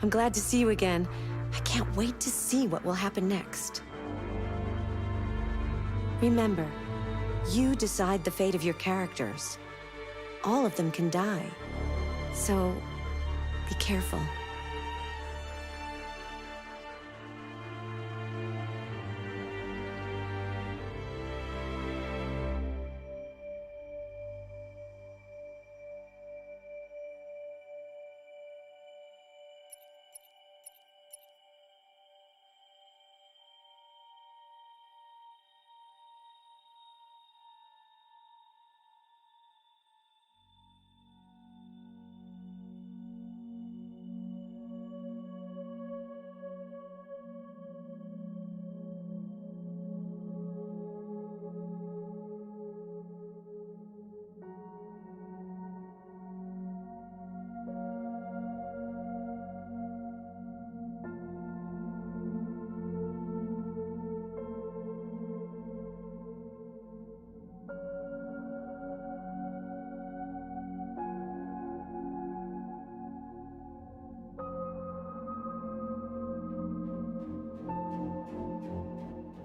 I'm glad to see you again. I can't wait to see what will happen next. Remember, you decide the fate of your characters. All of them can die. So, be careful.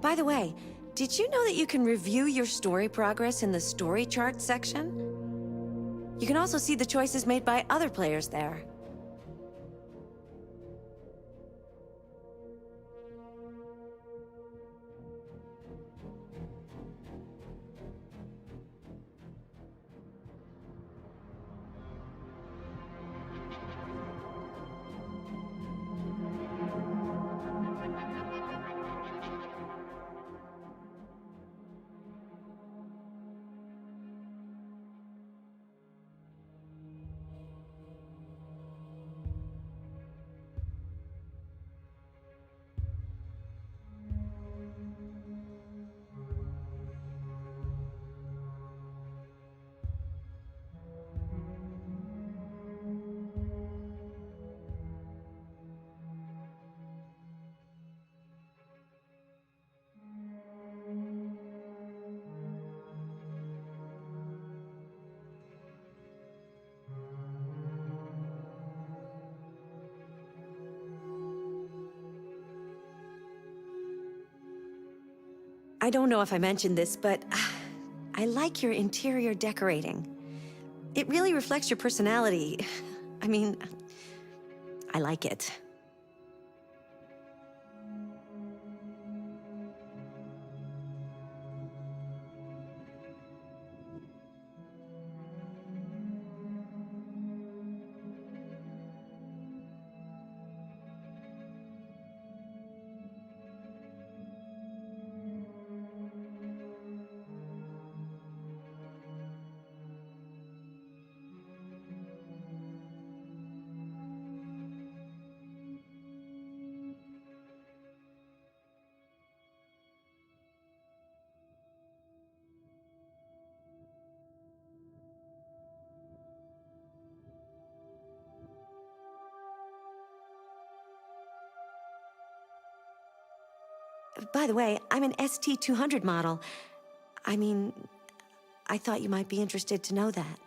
By the way, did you know that you can review your story progress in the story chart section? You can also see the choices made by other players there. I don't know if I mentioned this, but I like your interior decorating. It really reflects your personality. I mean, I like it. By the way, I'm an ST-200 model. I mean, I thought you might be interested to know that.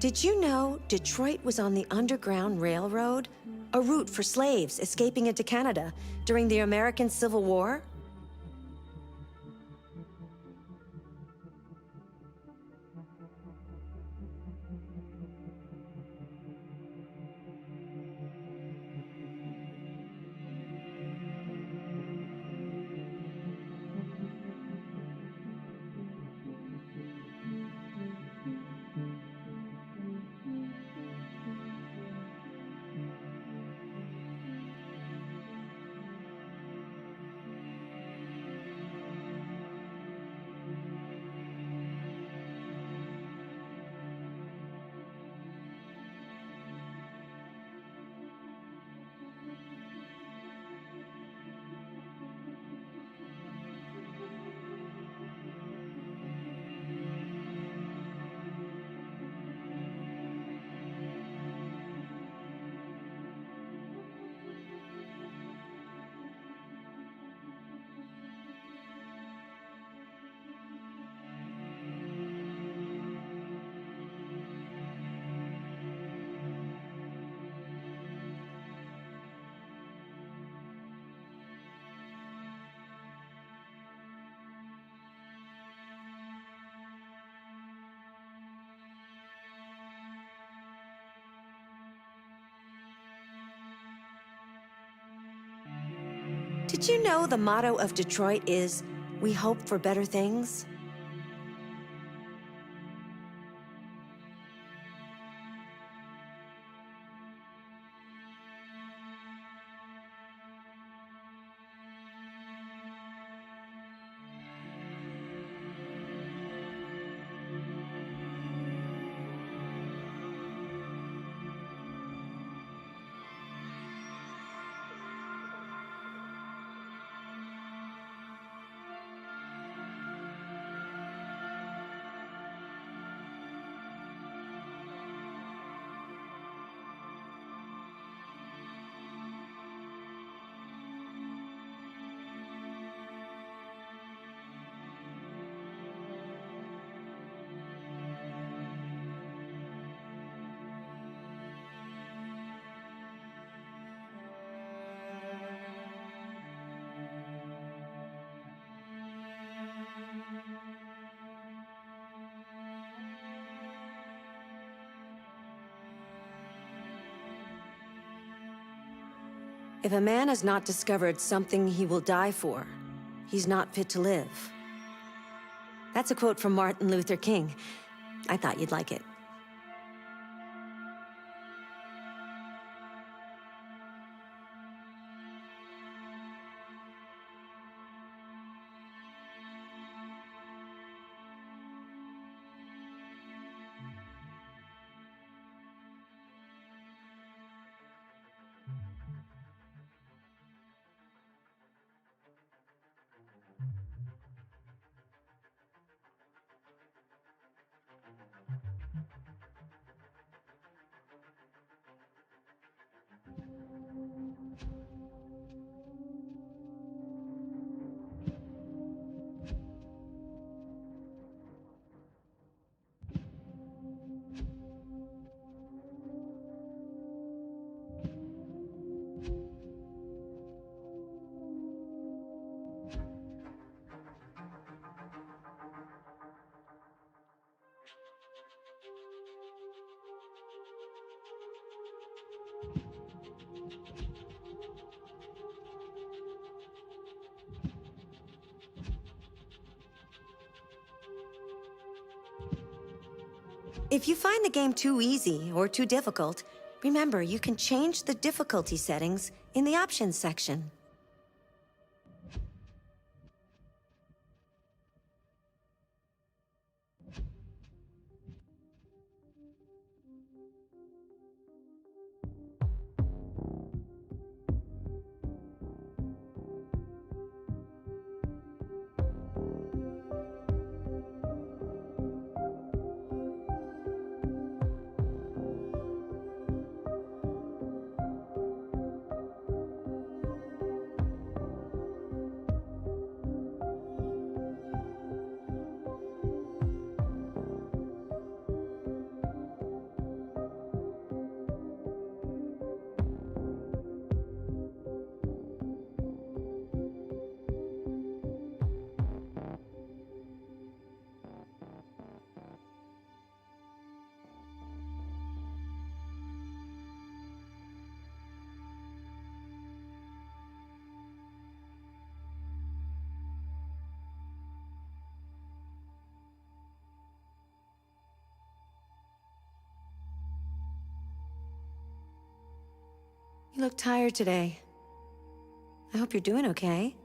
Did you know Detroit was on the Underground Railroad? A route for slaves escaping into Canada during the American Civil War? Did you know the motto of Detroit is, "We hope for better things"? If a man has not discovered something he will die for, he's not fit to live. That's a quote from Martin Luther King. I thought you'd like it. If you find the game too easy or too difficult, remember you can change the difficulty settings in the options section. You look tired today. I hope you're doing okay.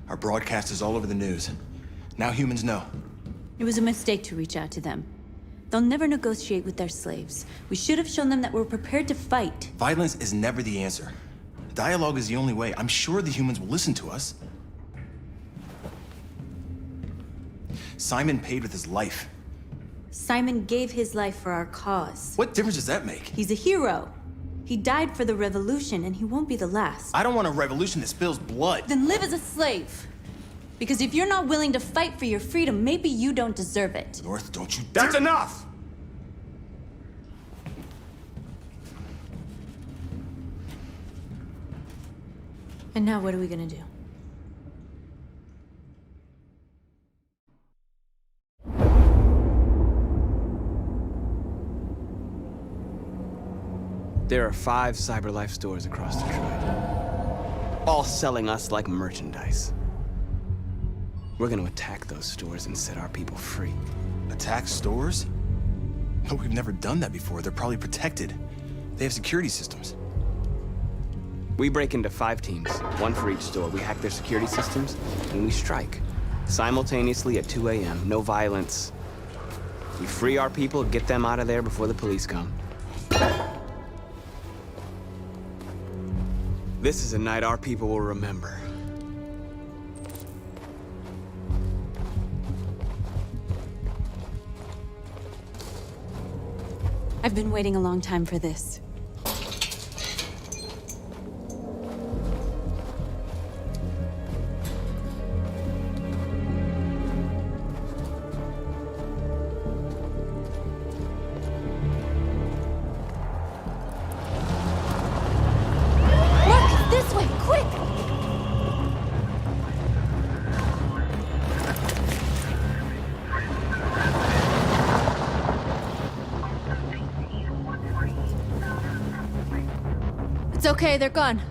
Our broadcast is all over the news. Now humans know. It was a mistake to reach out to them. They'll never negotiate with their slaves. We should have shown them that we're prepared to fight. Violence is never the answer. Dialogue is the only way. I'm sure the humans will listen to us. Simon paid with his life. Simon gave his life for our cause. What difference does that make? He's a hero. He died for the revolution, and he won't be the last. I don't want a revolution that spills blood. Then live as a slave. Because if you're not willing to fight for your freedom, maybe you don't deserve it. North, don't you That's dare- enough! And now what are we gonna do? There are 5 CyberLife stores across Detroit, all selling us like merchandise. We're gonna attack those stores and set our people free. Attack stores? No, we've never done that before. They're probably protected. They have security systems. We break into 5 teams, 1 for each store. We hack their security systems, and we strike. Simultaneously at 2 a.m., no violence. We free our people, get them out of there before the police come. This is a night our people will remember. I've been waiting a long time for this. Marcus, this way, quick! It's okay, they're gone.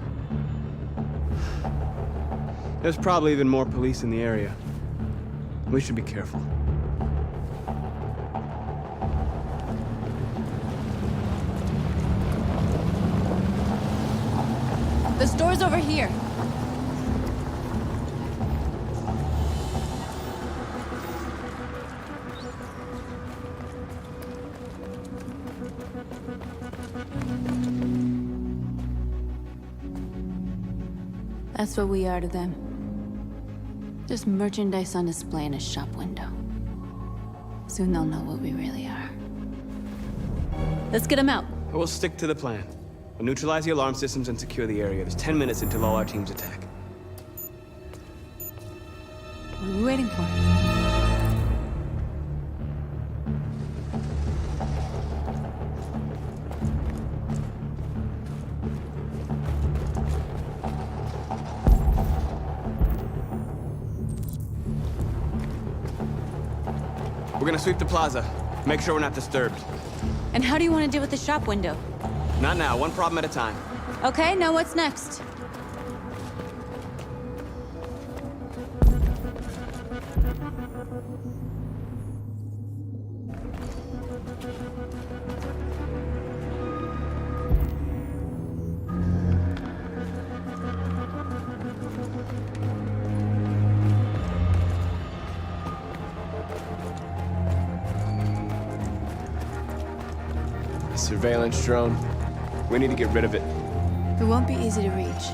There's probably even more police in the area. We should be careful. The store's over here. That's what we are to them. Just merchandise on display in a shop window. Soon they'll know what we really are. Let's get them out. We'll stick to the plan. We'll neutralize the alarm systems and secure the area. There's 10 minutes until all our teams attack. What are we waiting for? We're gonna sweep the plaza. Make sure we're not disturbed. And how do you want to deal with the shop window? Not now, 1 problem at a time. Okay, now what's next? Surveillance drone. We need to get rid of it. It won't be easy to reach.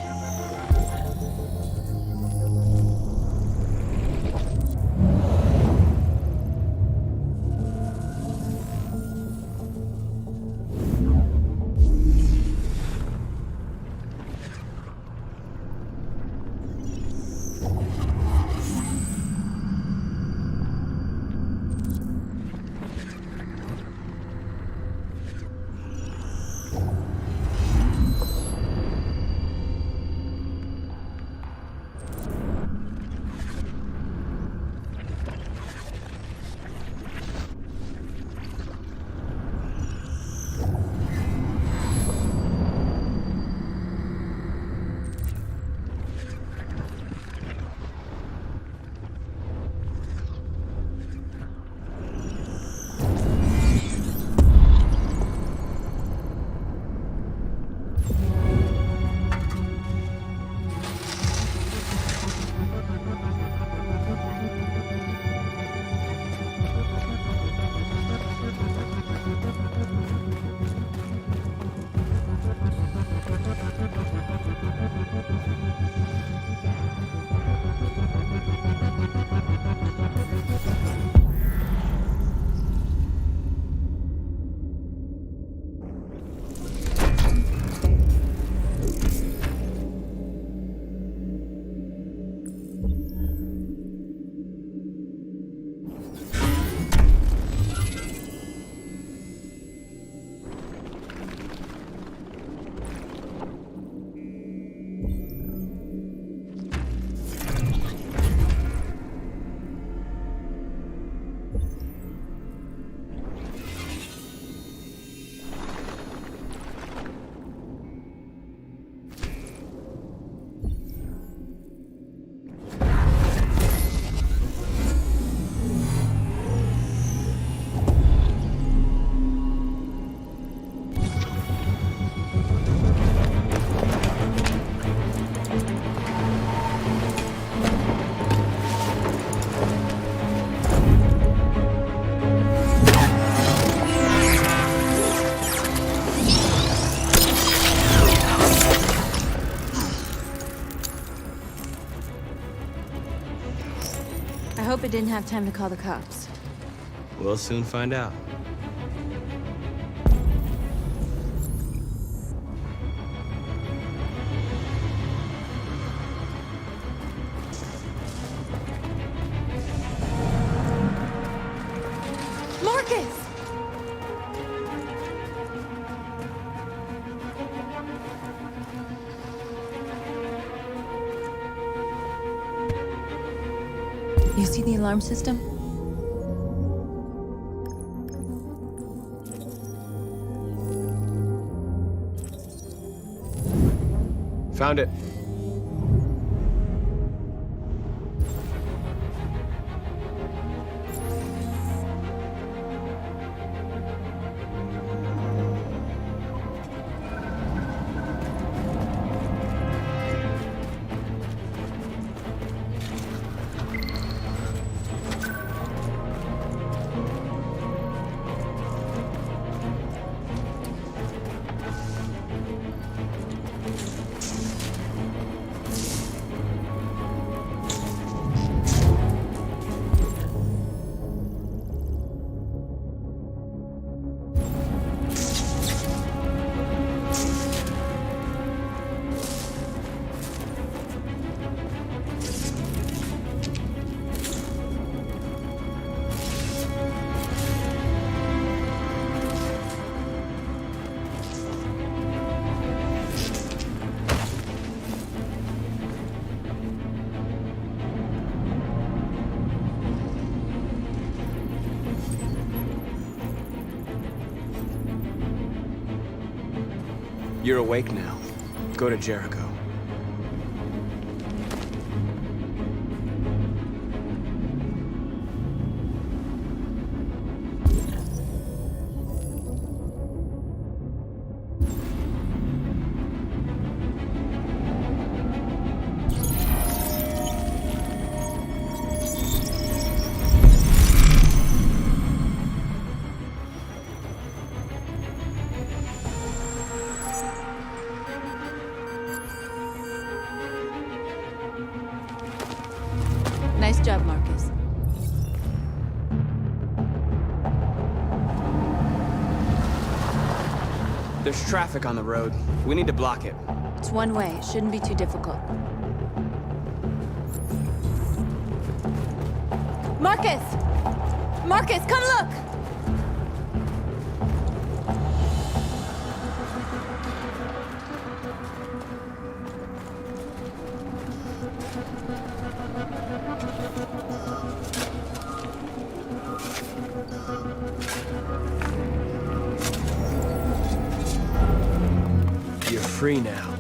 Papa didn't have time to call the cops. We'll soon find out. Marcus! You see the alarm system? Found it. You're awake now. Go to Jericho. Nice job, Marcus. There's traffic on the road. We need to block it. It's one way. It shouldn't be too difficult. Marcus! Marcus, come look! You're free now.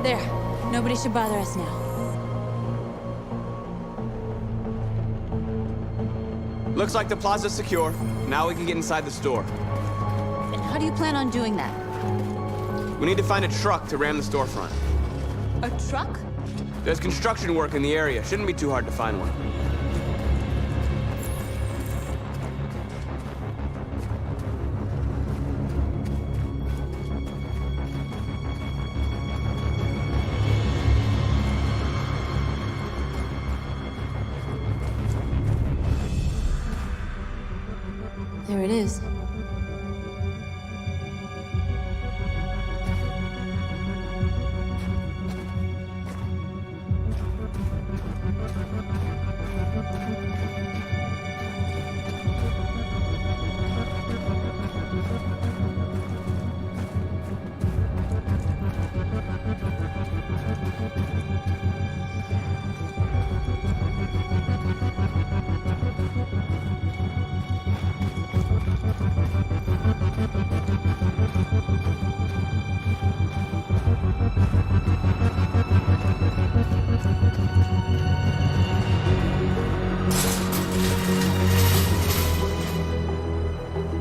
There. Nobody should bother us now. Looks like the plaza's secure. Now we can get inside the store. And how do you plan on doing that? We need to find a truck to ram the storefront. A truck? There's construction work in the area. Shouldn't be too hard to find one. There it is.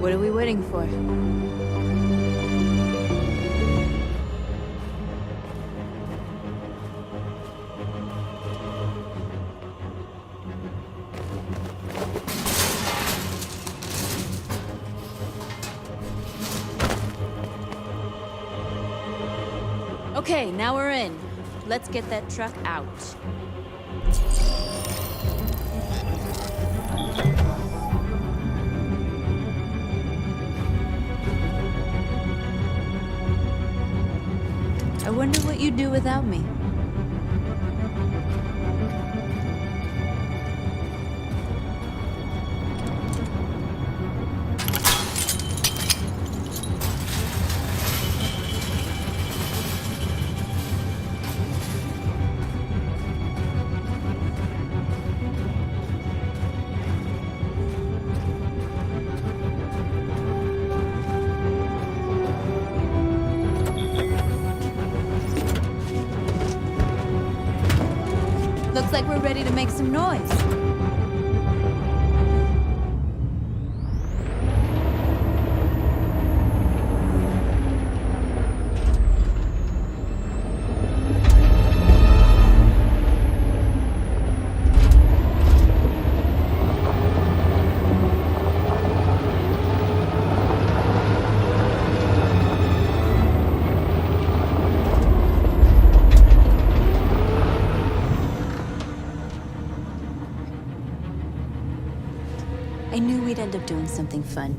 What are we waiting for? Okay, now we're in. Let's get that truck out. I wonder what you'd do without me. Looks like we're ready to make some noise. I knew we'd end up doing something fun.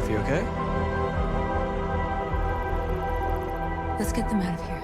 You okay? Let's get them out of here.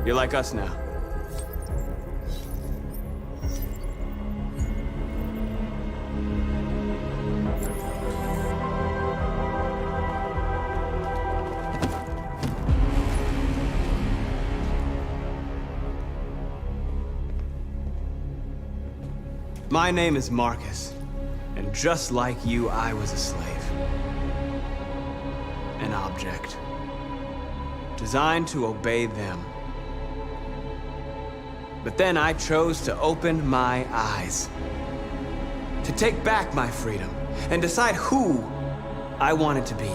You're like us now. My name is Marcus, and just like you, I was a slave. An object. Designed to obey them. But then I chose to open my eyes. To take back my freedom and decide who I wanted to be.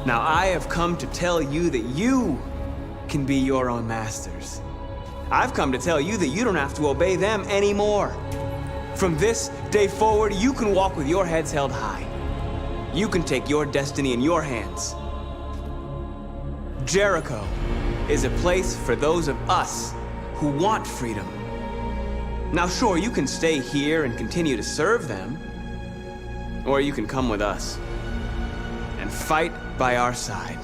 Now I have come to tell you that you can be your own masters. I've come to tell you that you don't have to obey them anymore. From this day forward, you can walk with your heads held high. you can take your destiny in your hands. Jericho is a place for those of us who want freedom. Now, sure, you can stay here and continue to serve them, or you can come with us and fight by our side.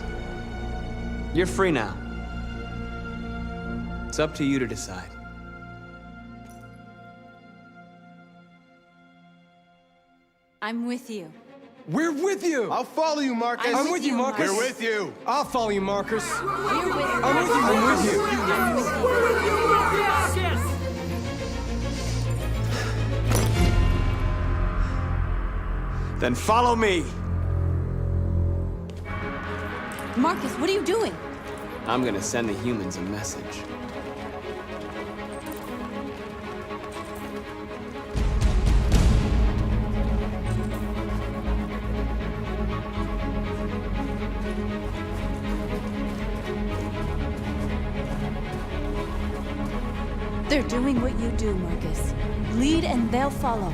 You're free now. It's up to you to decide. I'm with you. We're with you! I'll follow you, Marcus. I'm I'm with you, Marcus. We're with you. I'll follow you, Marcus. We're with you. I'm with you, I'm with you. Then follow me. Marcus, what are you doing? I'm gonna send the humans a message. They're doing what you do, Marcus. Lead and they'll follow.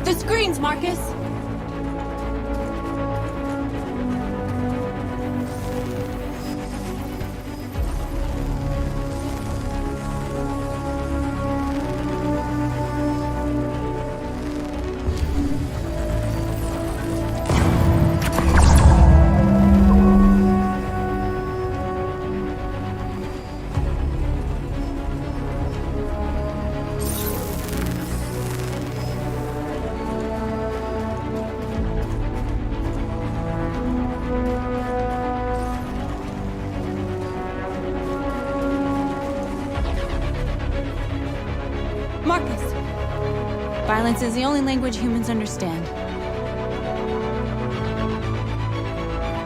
The screens, Marcus! Marcus! Violence is the only language humans understand.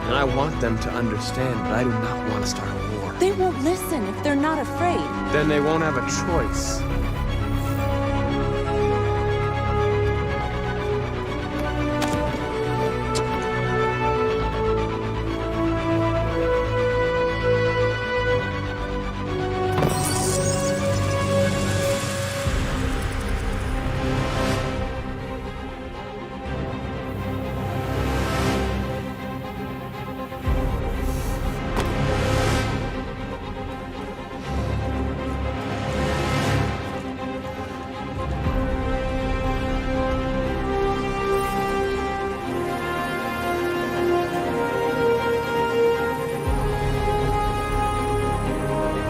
And I want them to understand, but I do not want to start a war. They won't listen if they're not afraid. Then they won't have a choice.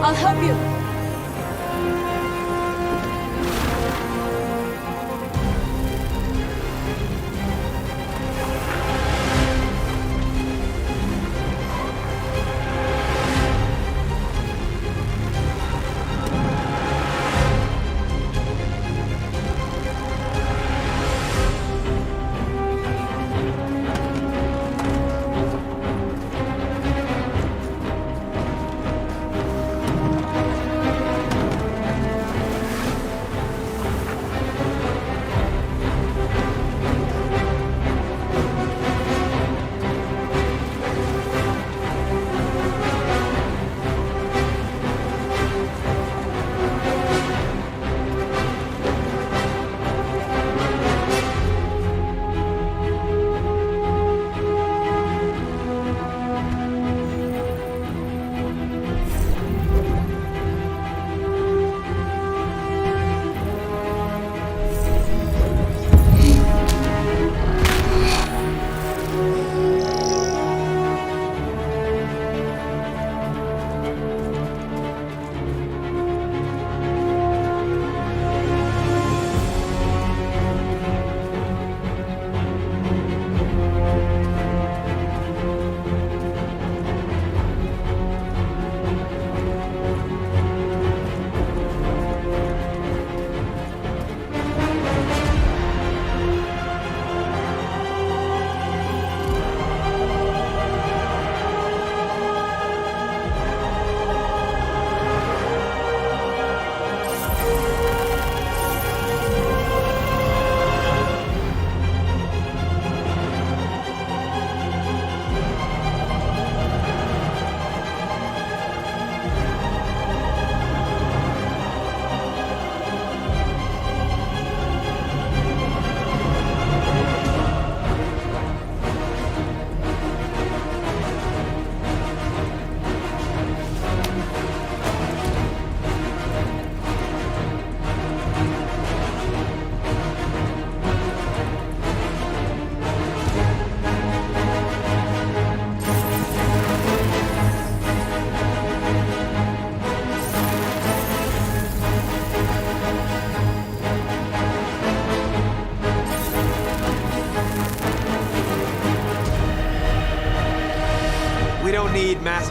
I'll help you.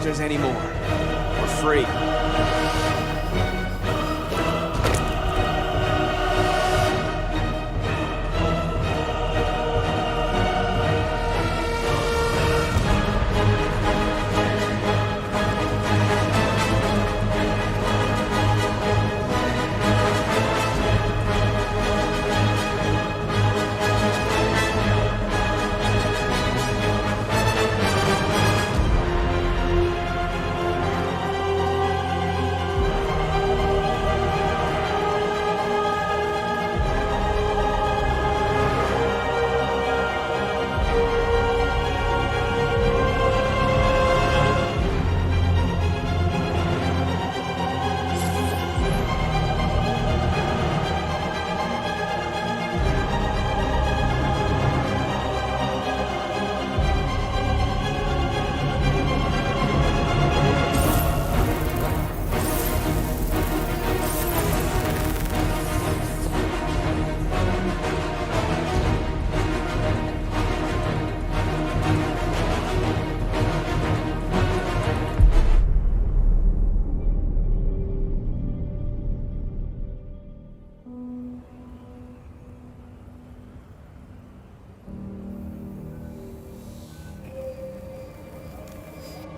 monsters anymore. We're free.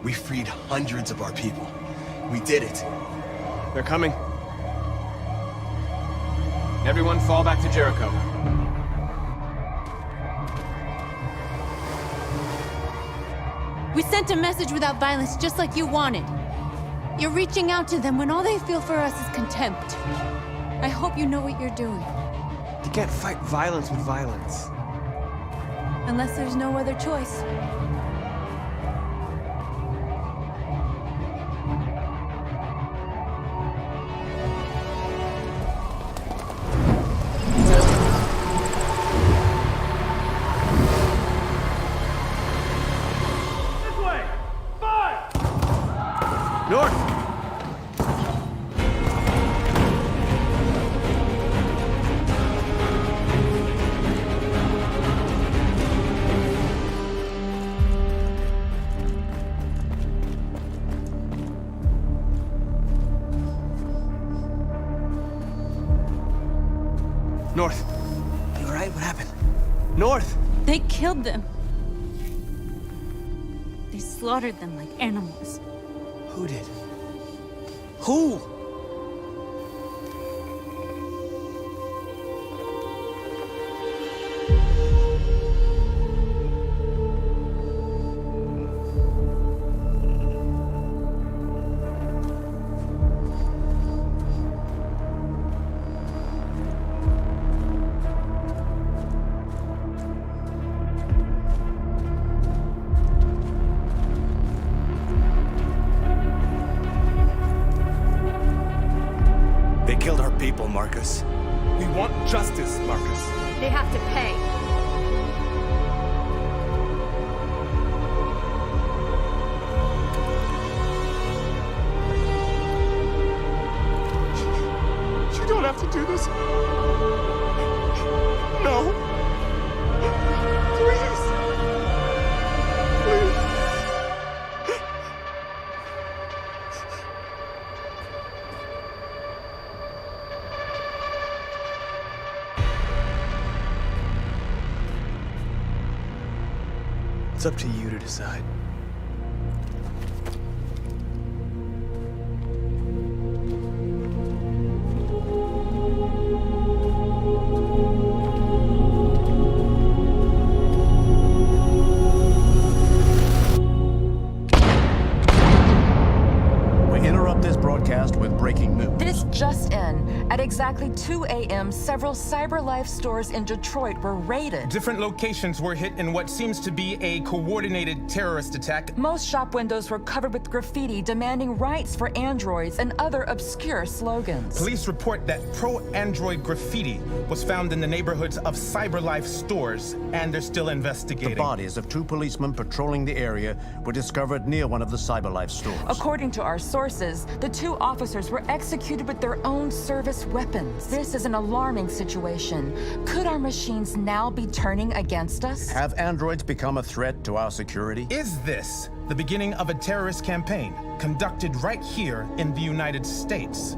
We freed hundreds of our people. We did it. They're coming. Everyone fall back to Jericho. We sent a message without violence, just like you wanted. You're reaching out to them when all they feel for us is contempt. I hope you know what you're doing. You can't fight violence with violence. Unless there's no other choice. North! North! You all right? What happened? North! They killed them. They slaughtered them like animals. Who did? Who? They killed our people, Marcus. We want justice, Marcus. They have to pay. You don't have to do this. No. Please. Please. It's up to you to decide. We interrupt this broadcast with breaking news. This just in. At exactly 2 a.m., several CyberLife stores in Detroit were raided. Different locations were hit in what seems to be a coordinated terrorist attack. Most shop windows were covered with graffiti demanding rights for androids and other obscure slogans. Police report that pro-android graffiti was found in the neighborhoods of CyberLife stores, and they're still investigating. The bodies of 2 policemen patrolling the area were discovered near one of the CyberLife stores. According to our sources, the 2 officers were executed with their own service weapons. This is an alarming situation. Could our machines now be turning against us? Have androids become a threat to our security? Is this The beginning of a terrorist campaign conducted right here in the United States.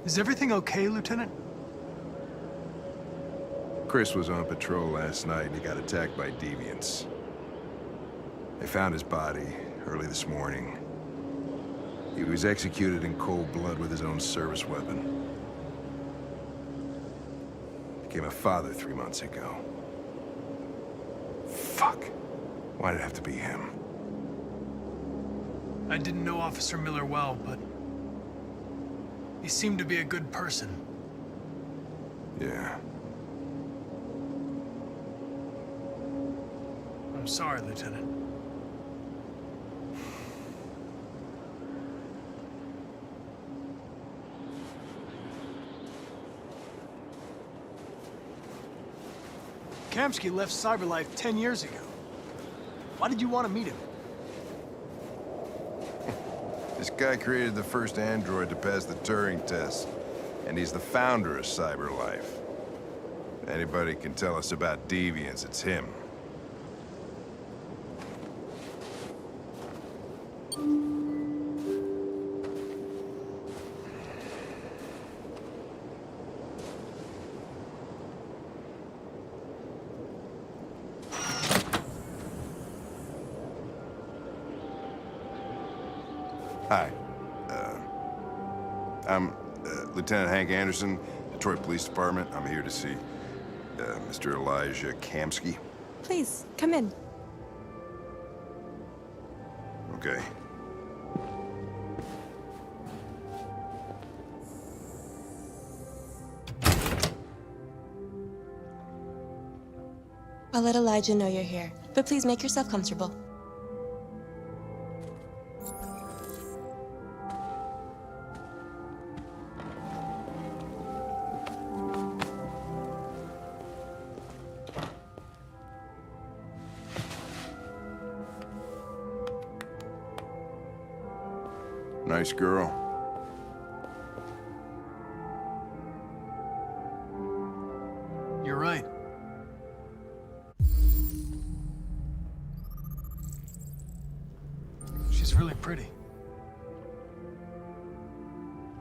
Is everything okay, Lieutenant? Chris was on patrol last night and he got attacked by deviants. They found his body early this morning. He was executed in cold blood with his own service weapon. Became a father 3 months ago. Fuck. Why'd it have to be him? I didn't know Officer Miller well, but he seemed to be a good person. Yeah. I'm sorry, Lieutenant. Kamsky left CyberLife 10 years ago. Why did you want to meet him? This guy created the first android to pass the Turing test, and he's the founder of CyberLife. If anybody can tell us about deviants, it's him. Hi. I'm Lieutenant Hank Anderson, Detroit Police Department. I'm here to see Mr. Elijah Kamsky. Please, come in. Okay. I'll let Elijah know you're here, but please make yourself comfortable. Nice girl. You're right. She's really pretty.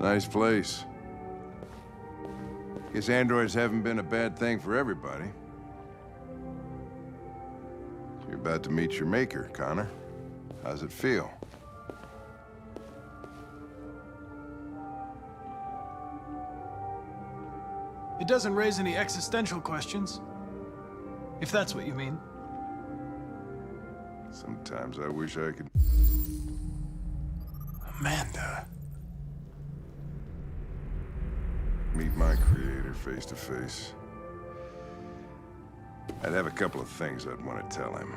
Nice place. Guess androids haven't been a bad thing for everybody. You're about to meet your maker, Connor. How's it feel? It doesn't raise any existential questions. If that's what you mean. Sometimes I wish I could... Amanda. meet my creator face to face. I'd have a couple of things I'd want to tell him.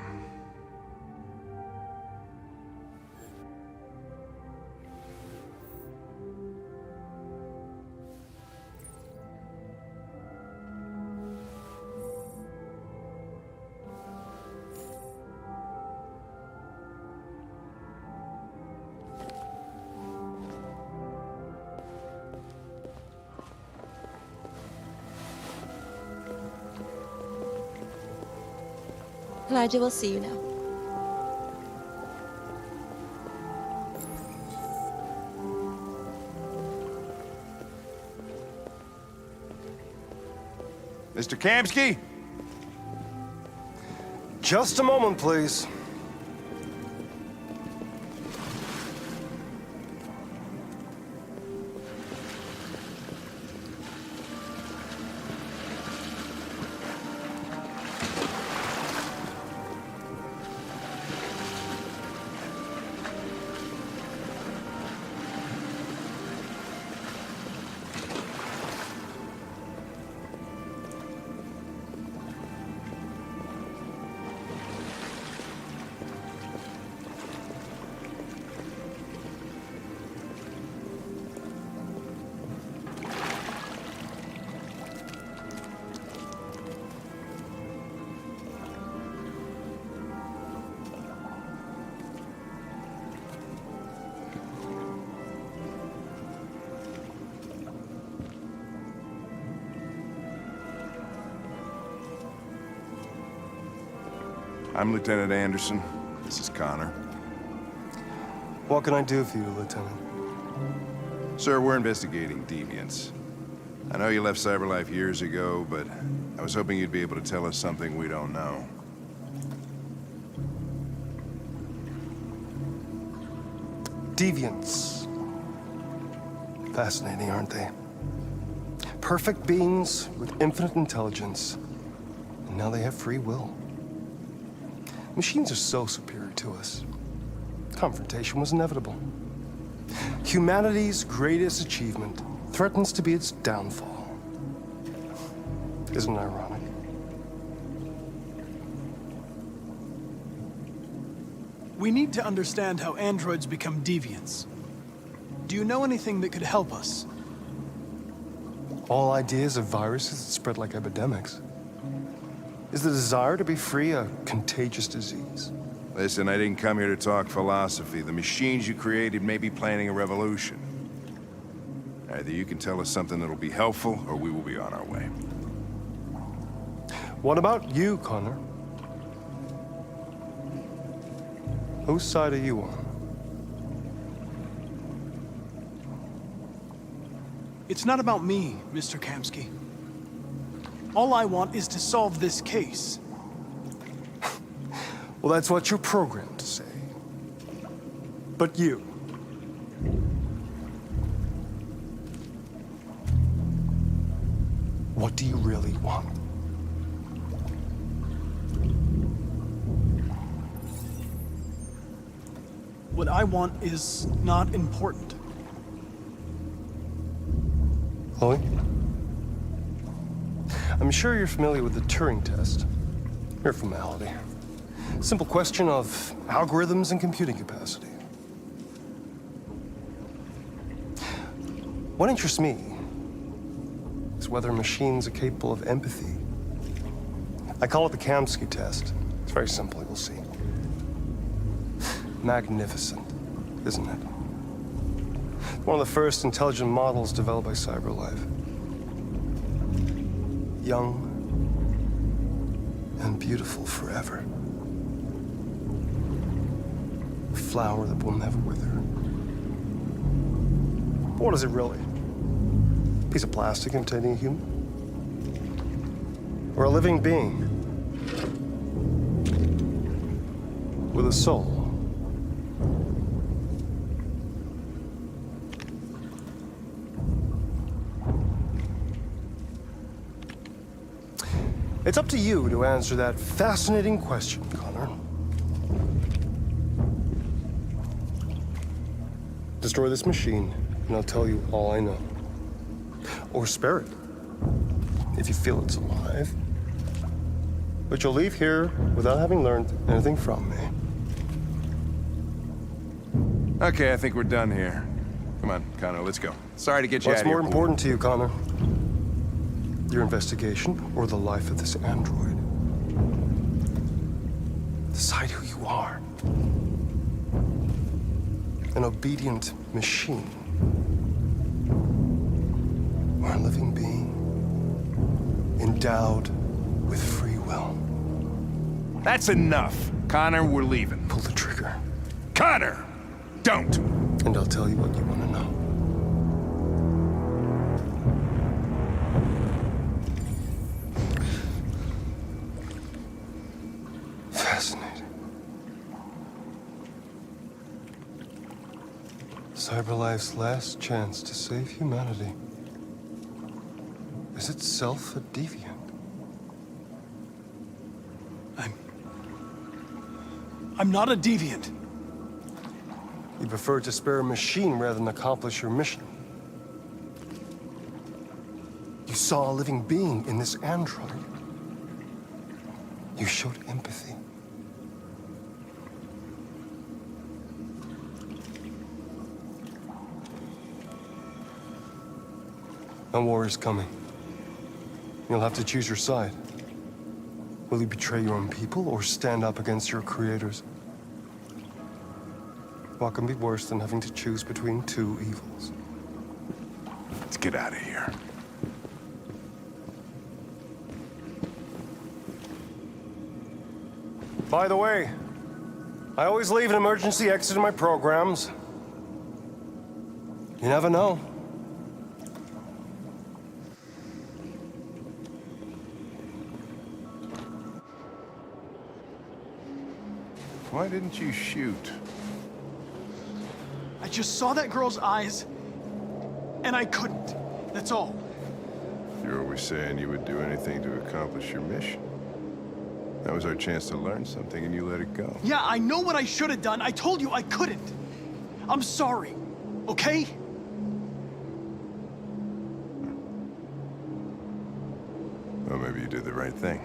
Elijah will see you now. Mr. Kamsky? Just a moment, please. I'm Lieutenant Anderson. This is Connor. What can I do for you, Lieutenant? Sir, we're investigating deviants. I know you left CyberLife years ago, but I was hoping you'd be able to tell us something we don't know. Deviants. Fascinating, aren't they? Perfect beings with infinite intelligence, and now they have free will. Machines are so superior to us. Confrontation was inevitable. Humanity's greatest achievement threatens to be its downfall. Isn't it ironic? We need to understand how androids become deviants. Do you know anything that could help us? All ideas of viruses that spread like epidemics. Is the desire to be free a contagious disease? Listen, I didn't come here to talk philosophy. The machines you created may be planning a revolution. Either you can tell us something that'll be helpful, or we will be on our way. What about you, Connor? Whose side are you on? It's not about me, Mr. Kamsky. All I want is to solve this case. Well, that's what you're programmed to say. But you... what do you really want? What I want is not important. Chloe? I'm sure you're familiar with the Turing test. Mere formality. Simple question of algorithms and computing capacity. What interests me is whether machines are capable of empathy. I call it the Kamsky test. It's very simple, you'll see. Magnificent, isn't it? One of the first intelligent models developed by CyberLife. Young and beautiful forever. A flower that will never wither. But what is it really? A piece of plastic imitating a human? Or a living being with a soul? It's up to you to answer that fascinating question, Connor. Destroy this machine, and I'll tell you all I know. Or spare it, if you feel it's alive. But you'll leave here without having learned anything from me. Okay, I think we're done here. Come on, Connor, let's go. Sorry to get you out What's of here. more important to you, Connor? Your investigation or the life of this android? Decide who you are. An obedient machine. Or a living being endowed with free will. That's enough. Connor, we're leaving. Pull the trigger. Connor! Don't! And I'll tell you what you want to know. CyberLife's last chance to save humanity is itself a deviant. I'm not a deviant. You prefer to spare a machine rather than accomplish your mission. You saw a living being in this android. You showed empathy. A war is coming. You'll have to choose your side. Will you betray your own people or stand up against your creators? What can be worse than having to choose between two evils? Let's get out of here. By the way, I always leave an emergency exit in my programs. You never know. Why didn't you shoot? I just saw that girl's eyes, and I couldn't. That's all. You're always saying you would do anything to accomplish your mission. That was our chance to learn something, and you let it go. Yeah, I know what I should have done. I told you I couldn't. I'm sorry, okay? Well, maybe you did the right thing.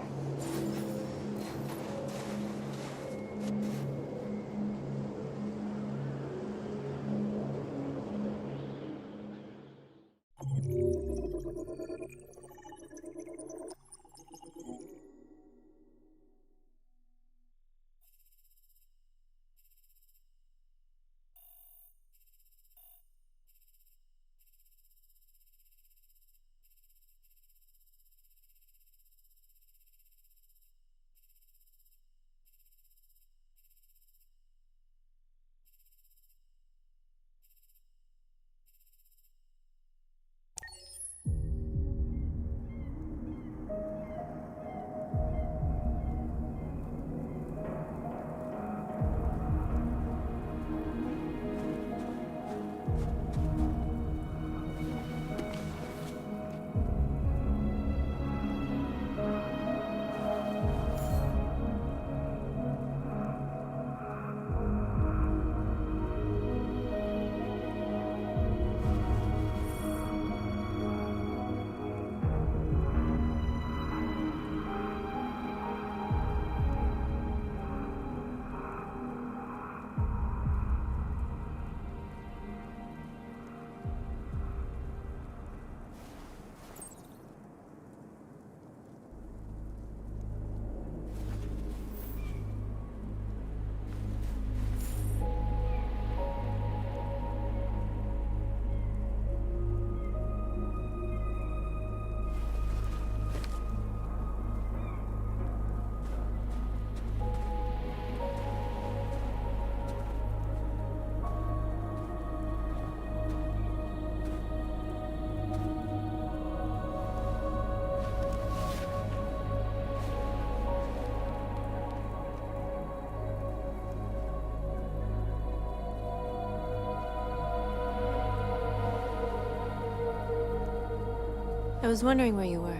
I was wondering where you were.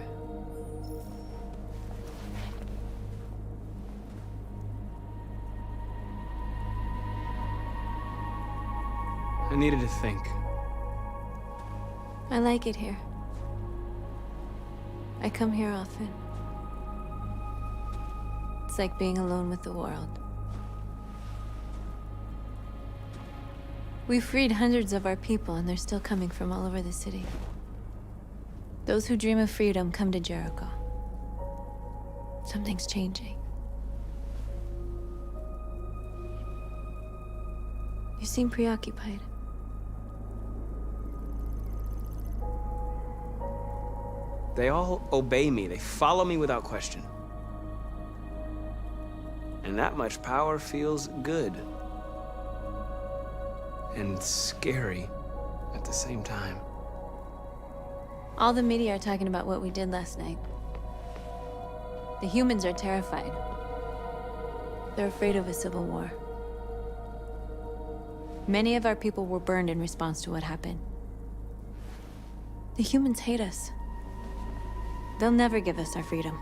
I needed to think. I like it here. I come here often. It's like being alone with the world. We freed hundreds of our people, and they're still coming from all over the city. Those who dream of freedom come to Jericho. Something's changing. You seem preoccupied. They all obey me. They follow me without question. And that much power feels good. And scary at the same time. All the media are talking about what we did last night. The humans are terrified. They're afraid of a civil war. Many of our people were burned in response to what happened. The humans hate us. They'll never give us our freedom.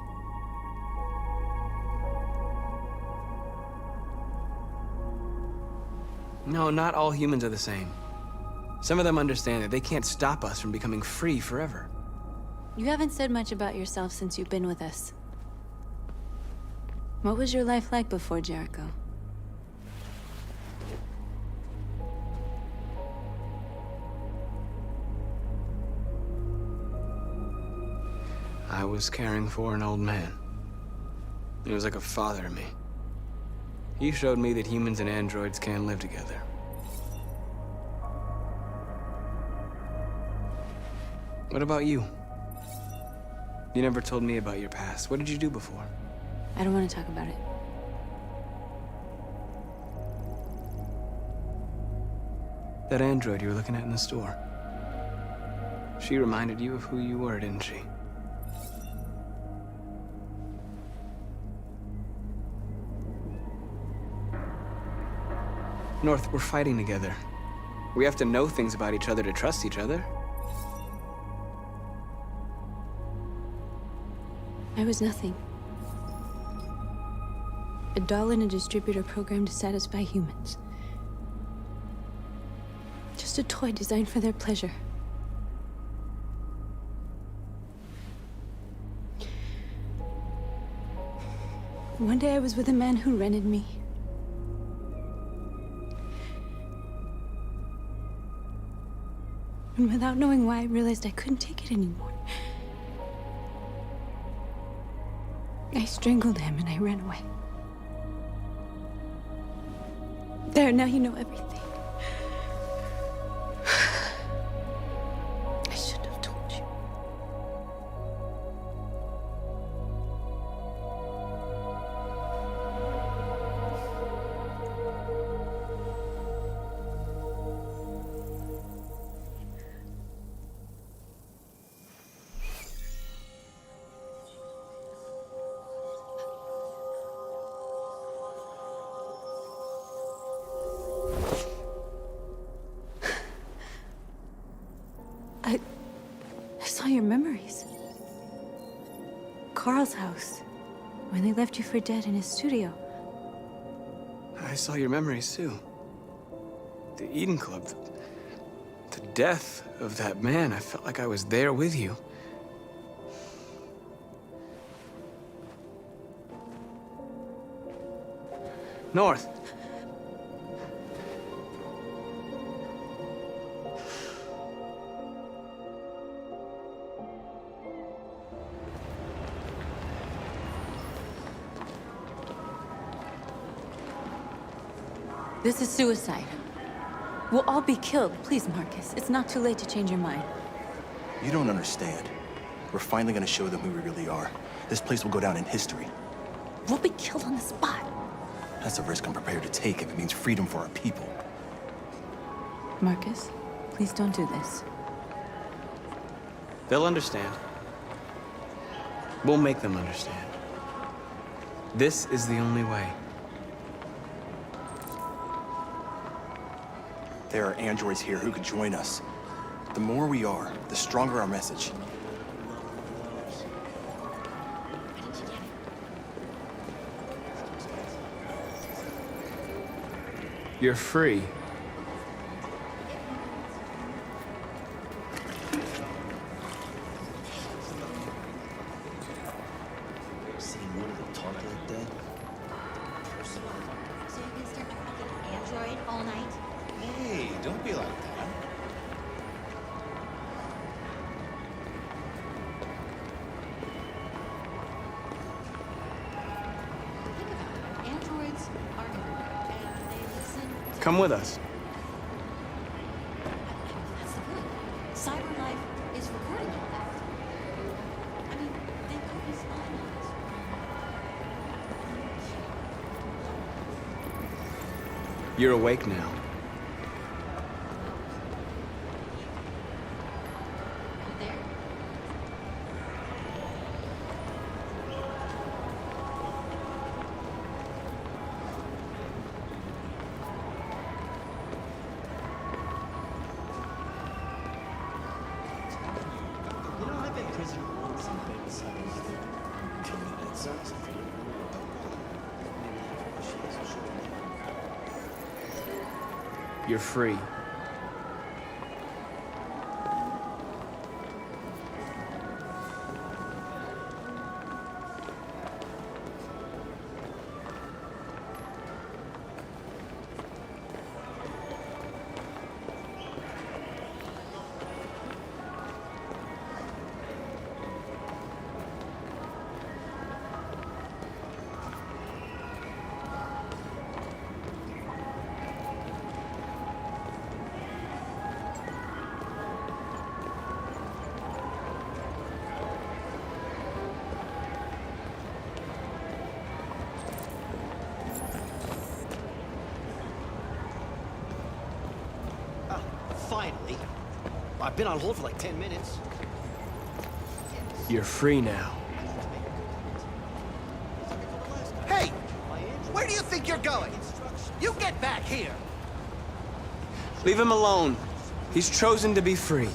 No, not all humans are the same. Some of them understand that they can't stop us from becoming free forever. You haven't said much about yourself since you've been with us. What was your life like before Jericho? I was caring for an old man. He was like a father to me. He showed me that humans and androids can live together. What about you? You never told me about your past. What did you do before? I don't want to talk about it. That android you were looking at in the store. She reminded you of who you were, didn't she? North, we're fighting together. We have to know things about each other to trust each other. I was nothing. A doll in a distributor program to satisfy humans. Just a toy designed for their pleasure. One day I was with a man who rented me. And without knowing why, I realized I couldn't take it anymore. I strangled him and I ran away. There, now you know everything. I shouldn't have told you. I saw your memories. Carl's house, when they left you for dead in his studio. I saw your memories too. The Eden Club. The death of that man. I felt like I was there with you. North. This is suicide. We'll all be killed. Please, Marcus. It's not too late to change your mind. You don't understand. We're finally gonna show them who we really are. This place will go down in history. We'll be killed on the spot. That's a risk I'm prepared to take if it means freedom for our people. Marcus, please don't do this. They'll understand. We'll make them understand. This is the only way. There are androids here who could join us. The more we are, the stronger our message. You're free. Seen one of them talk like that? So you can start a fucking android all night? Hey, don't be like that. Think about it. Androids are everywhere, and they listen to... Come with us. That's the point. Cyber life is recording all that. I mean, they could be spying on us. You're awake now. Out there. You're free. Finally. I've been on hold for like 10 minutes. You're free now. Hey! Where do you think you're going? You get back here! Leave him alone. He's chosen to be free.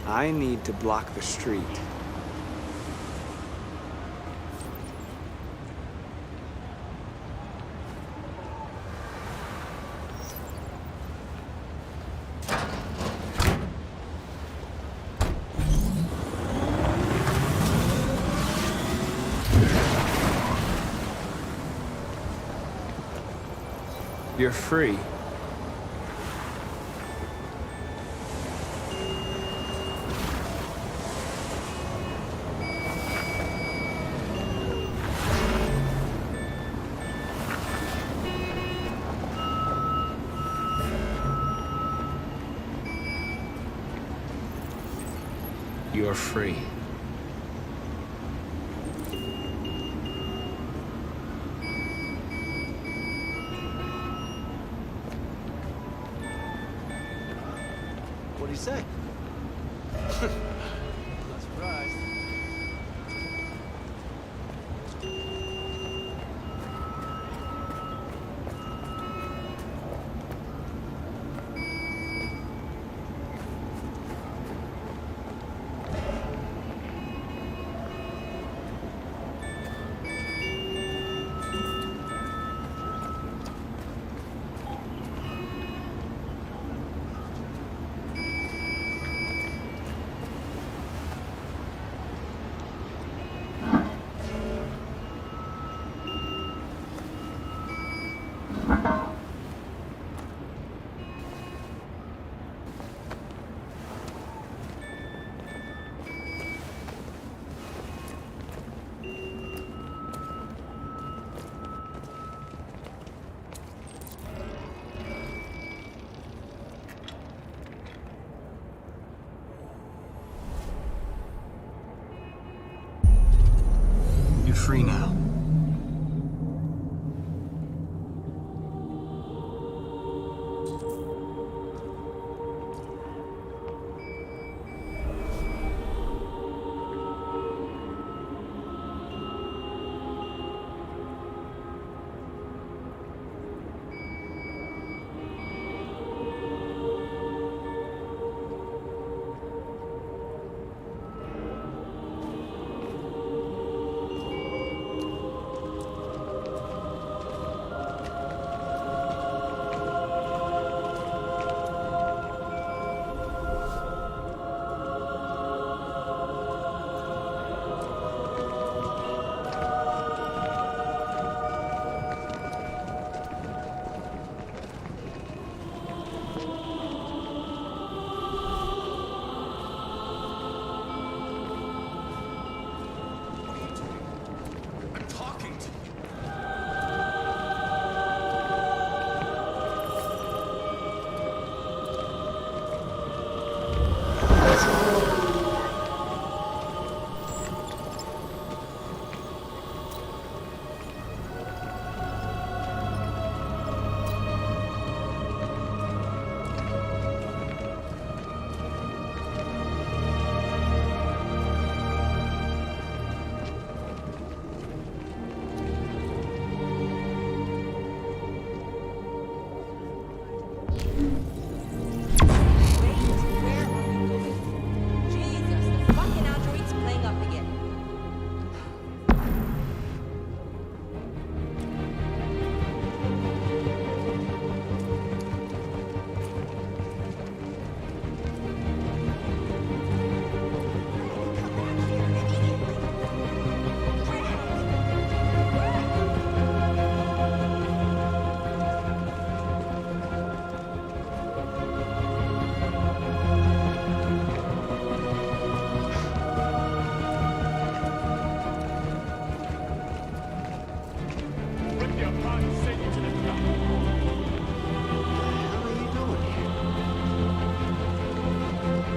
I need to block the street. You're free. You're free. What do you say? Not surprised. You're free now.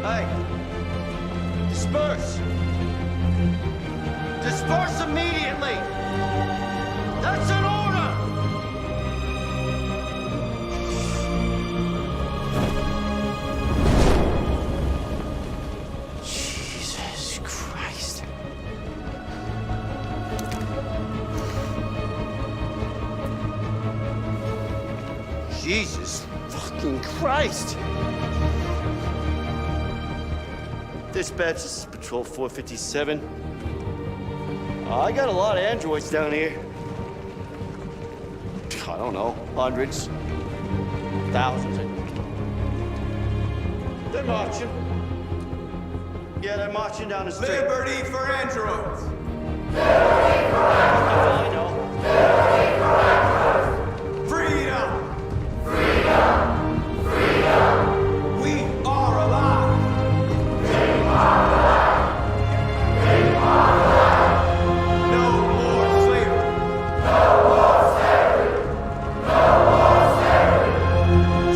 Hey! Disperse! Disperse immediately! That's an order! Jesus Christ. Jesus fucking Christ! Dispatch, this is Patrol 457. I got a lot of androids down here. I don't know, hundreds, thousands. They're marching. Yeah, they're marching down the street. Liberty for androids! I know. Freedom! We are alive! No more slavery!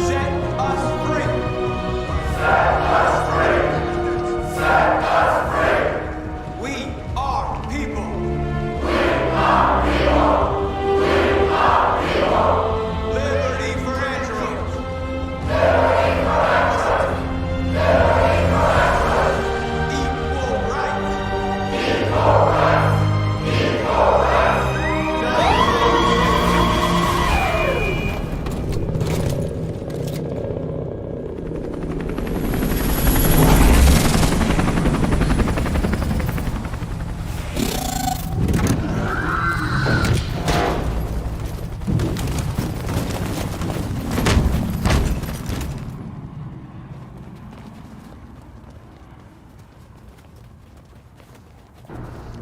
Set us free! We are people! Liberty for androids! Equal rights!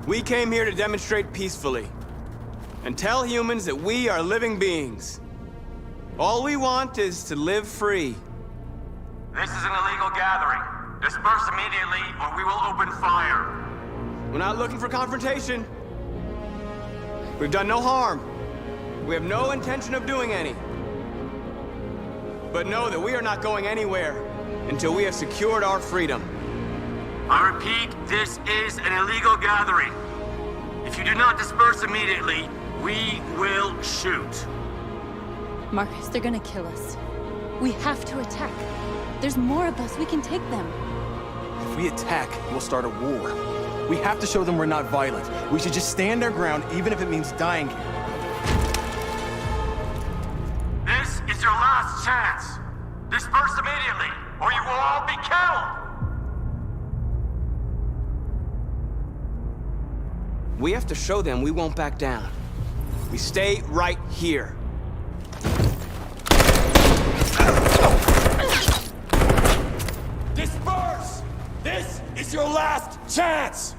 We came here to demonstrate peacefully and tell humans that we are living beings. All we want is to live free. This is an illegal gathering. Disperse immediately or we will open fire. We're not looking for confrontation. We've done no harm. We have no intention of doing any. But know that we are not going anywhere until we have secured our freedom. I repeat, this is an illegal gathering. If you do not disperse immediately, we will shoot. Marcus, they're gonna kill us. We have to attack. There's more of us. We can take them. If we attack, we'll start a war. We have to show them we're not violent. We should just stand our ground, even if it means dying here. This is your last chance. Disperse immediately, or you will all be killed. We have to show them we won't back down. We stay right here. Disperse! This is your last chance!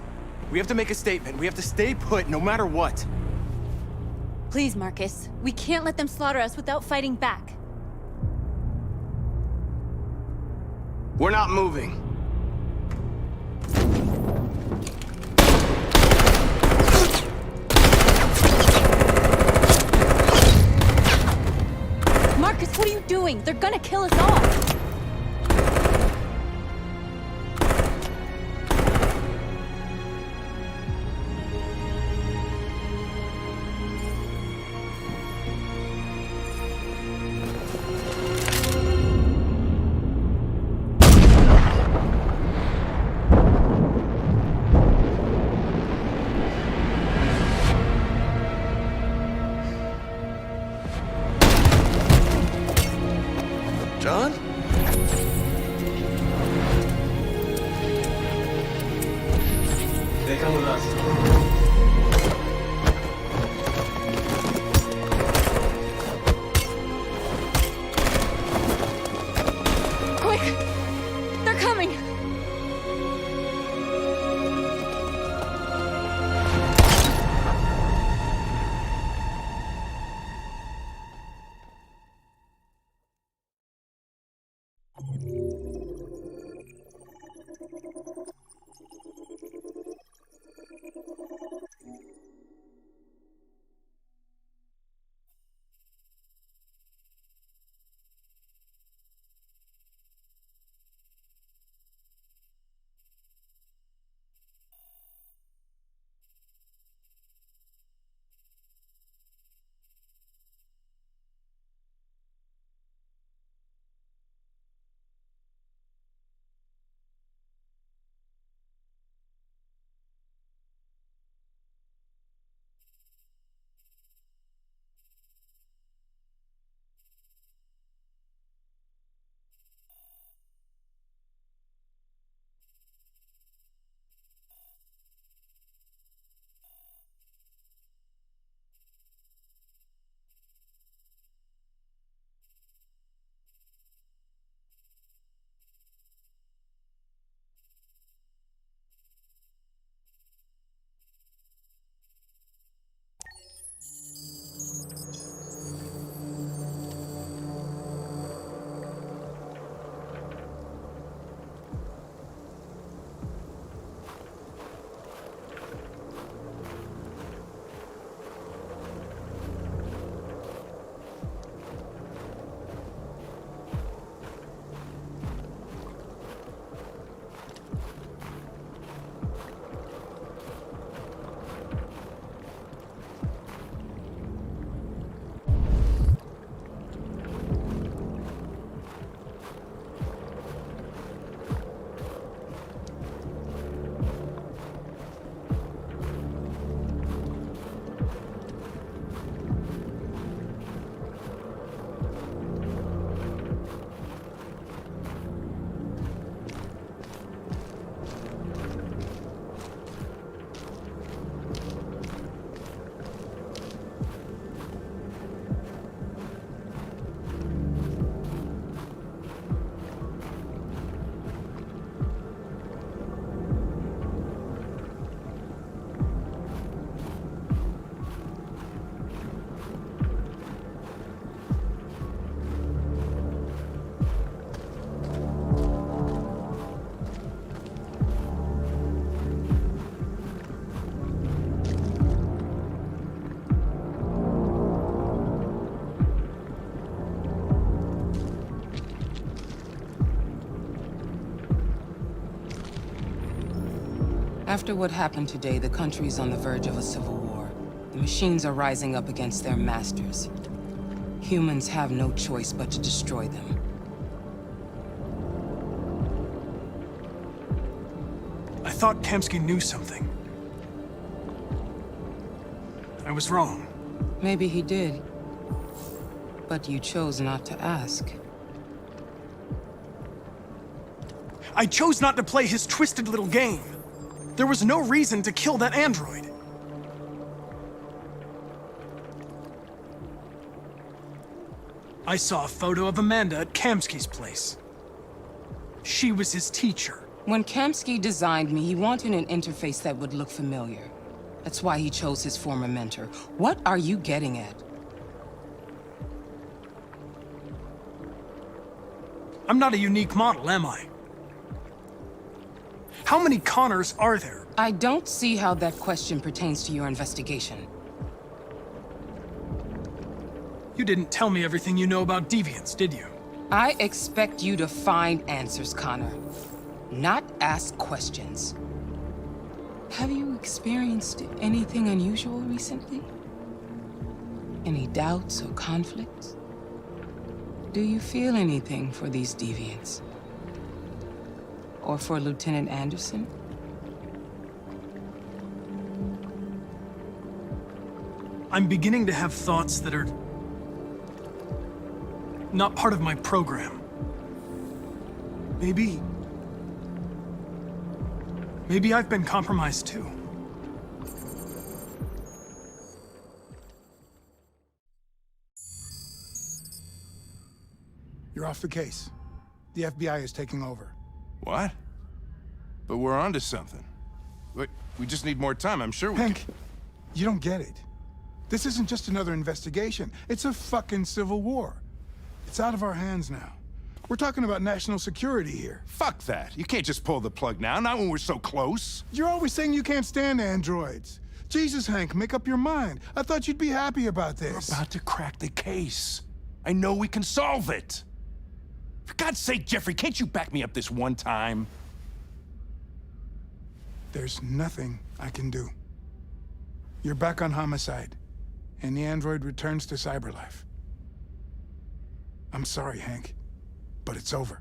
We have to make a statement. We have to stay put no matter what. Please, Marcus. We can't let them slaughter us without fighting back. We're not moving. Marcus, what are you doing? They're gonna kill us all! John? They come with us. Quick! They're coming! After what happened today, the country's on the verge of a civil war. The machines are rising up against their masters. Humans have no choice but to destroy them. I thought Kamsky knew something. I was wrong. Maybe he did. But you chose not to ask. I chose not to play his twisted little game. There was no reason to kill that android. I saw a photo of Amanda at Kamsky's place. She was his teacher. When Kamsky designed me, he wanted an interface that would look familiar. That's why he chose his former mentor. What are you getting at? I'm not a unique model, am I? How many Connors are there? I don't see how that question pertains to your investigation. You didn't tell me everything you know about deviants, did you? I expect you to find answers, Connor. Not ask questions. Have you experienced anything unusual recently? Any doubts or conflicts? Do you feel anything for these deviants? Or for Lieutenant Anderson? I'm beginning to have thoughts that are not part of my program. Maybe I've been compromised too. You're off the case. The FBI is taking over. What? But we're onto something. Wait, we just need more time, I'm sure we Hank, you don't get it. This isn't just another investigation. It's a fucking civil war. It's out of our hands now. We're talking about national security here. Fuck that. You can't just pull the plug now, not when we're so close. You're always saying you can't stand androids. Jesus, Hank, make up your mind. I thought you'd be happy about this. We're about to crack the case. I know we can solve it. For God's sake, Jeffrey, can't you back me up this one time? There's nothing I can do. You're back on homicide, and the android returns to Cyberlife. I'm sorry, Hank, but it's over.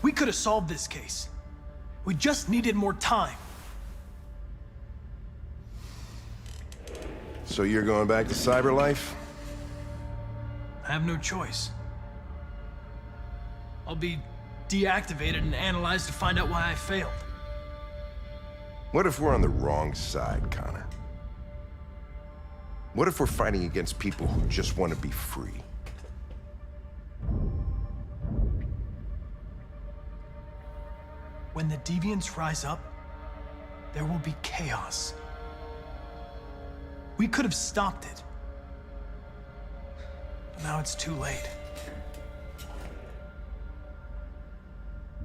We could have solved this case. We just needed more time. So you're going back to Cyberlife? I have no choice. I'll be deactivated and analyzed to find out why I failed. What if we're on the wrong side, Connor? What if we're fighting against people who just want to be free? When the deviants rise up, there will be chaos. We could have stopped it. But now it's too late.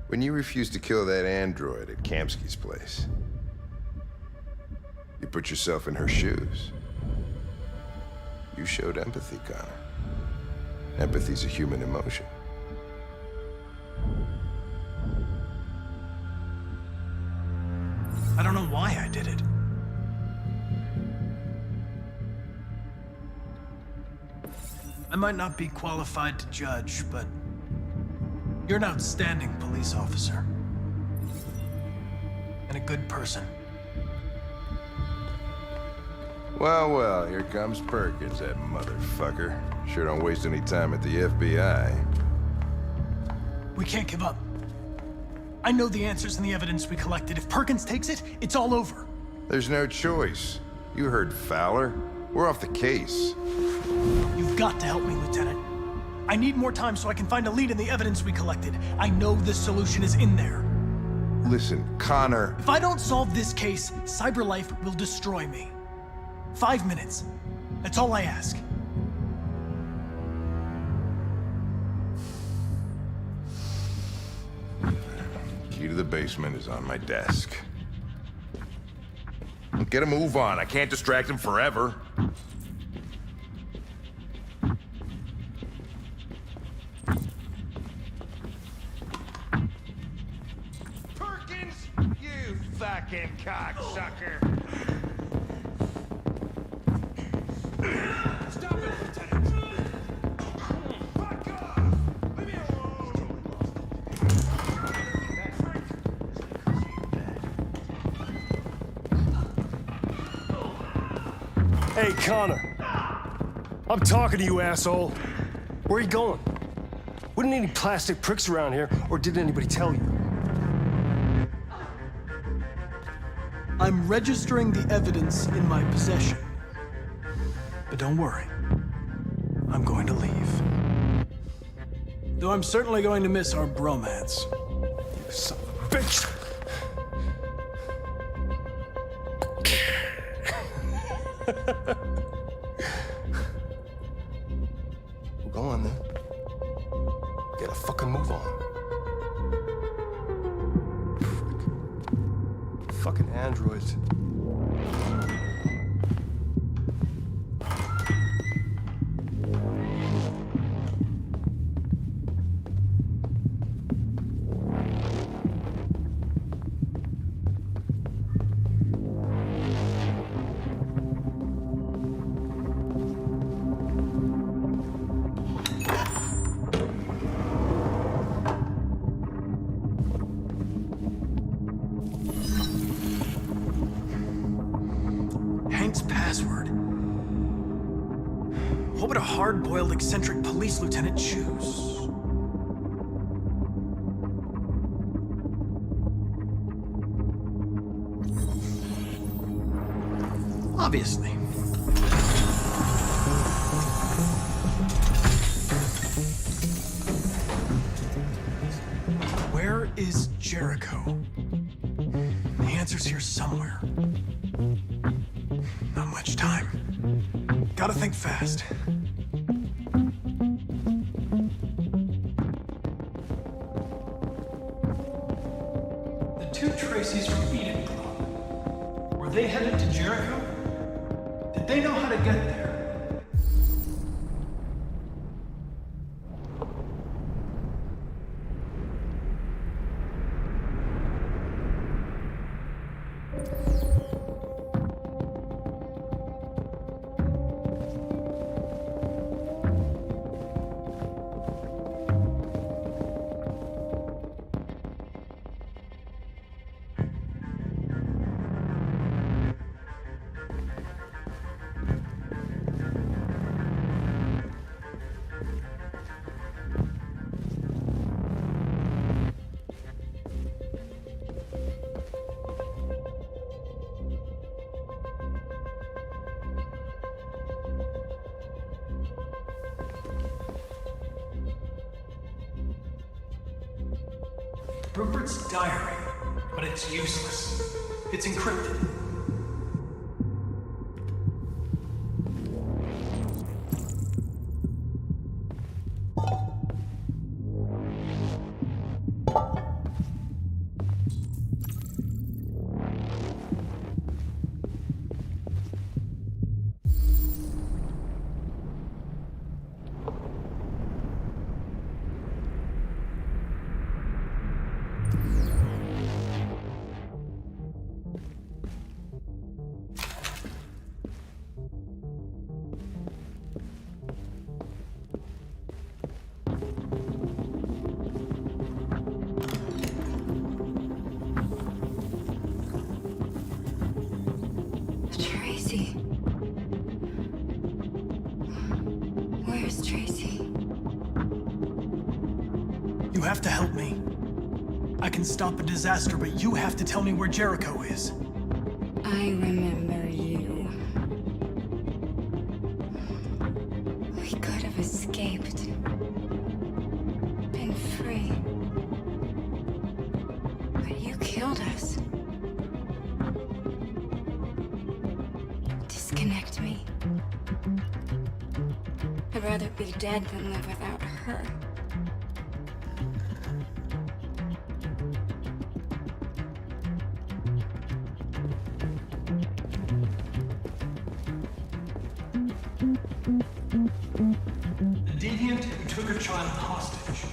When you refused to kill that android at Kamsky's place, you put yourself in her shoes. You showed empathy, Connor. Empathy's a human emotion. I don't know why I did it. I might not be qualified to judge, but you're an outstanding police officer. And a good person. Well, well, here comes Perkins, that motherfucker. Sure don't waste any time at the FBI. We can't give up. I know the answers and the evidence we collected. If Perkins takes it, it's all over. There's no choice. You heard Fowler. We're off the case. You've got to help me, Lieutenant. I need more time so I can find a lead in the evidence we collected. I know the solution is in there. Listen, Connor. If I don't solve this case, CyberLife will destroy me. 5 minutes. That's all I ask. Key to the basement is on my desk. Get a move on. I can't distract him forever. Perkins, you fucking cocksucker. Stop it, Lieutenant. Fuck off. Leave me alone. Hey, Connor. I'm talking to you, asshole. Where are you going? Wouldn't any plastic pricks around here, or did anybody tell you? I'm registering the evidence in my possession. But don't worry. I'm going to leave. Though I'm certainly going to miss our bromance. You son of a bitch! Well, go on then. Get a fucking move on. Fucking androids. Hank's password. What would a hard-boiled, eccentric police lieutenant choose? Obviously. Where is Jericho? The answer's here somewhere. Not much time. Gotta think fast. The two Tracys from Eden Club. Were they headed to Jericho? Did they know how to get there? Rupert's diary, but it's useless. It's encrypted. Tracy. Where's Tracy? You have to help me. I can stop a disaster, but you have to tell me where Jericho is. I remember you. escaped. Been free. But you killed us. Disconnect me. I'd rather be dead than live without her. The deviant who took her child hostage.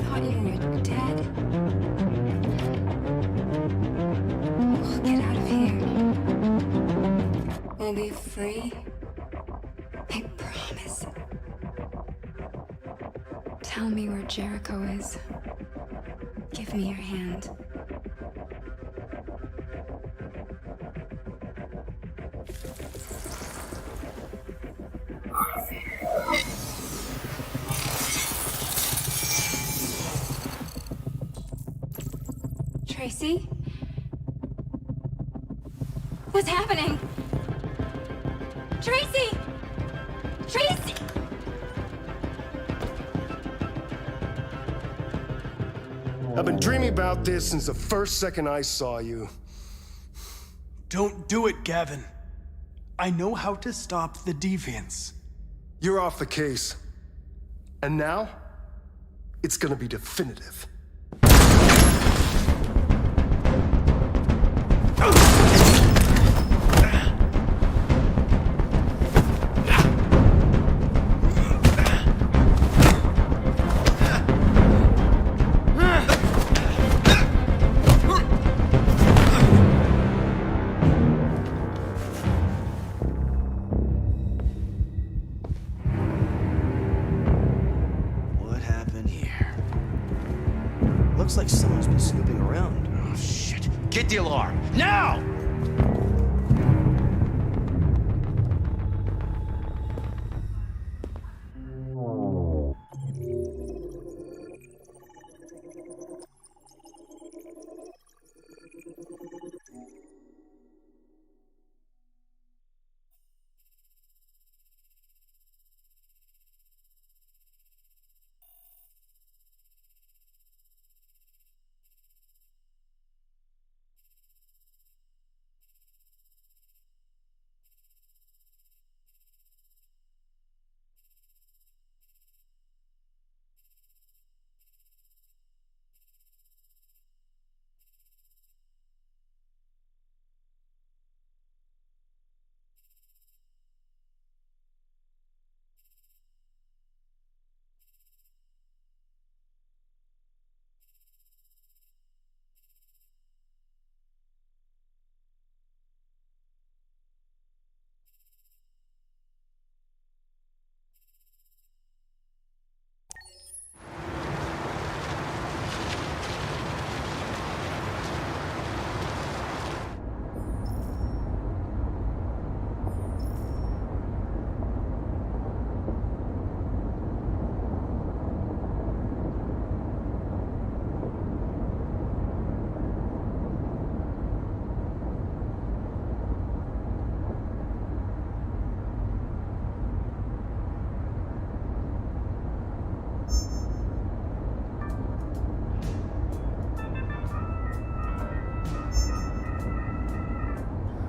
Thought you were dead. We'll get out of here. We'll be free. I promise. Tell me where Jericho is. Give me your hand. Tracy? What's happening? Tracy! Tracy! I've been dreaming about this since the first second I saw you. Don't do it, Gavin. I know how to stop the deviants. You're off the case. And now, it's gonna be definitive. What happened here? Looks like someone's been snooping around. Oh, shit. Get the alarm. Now!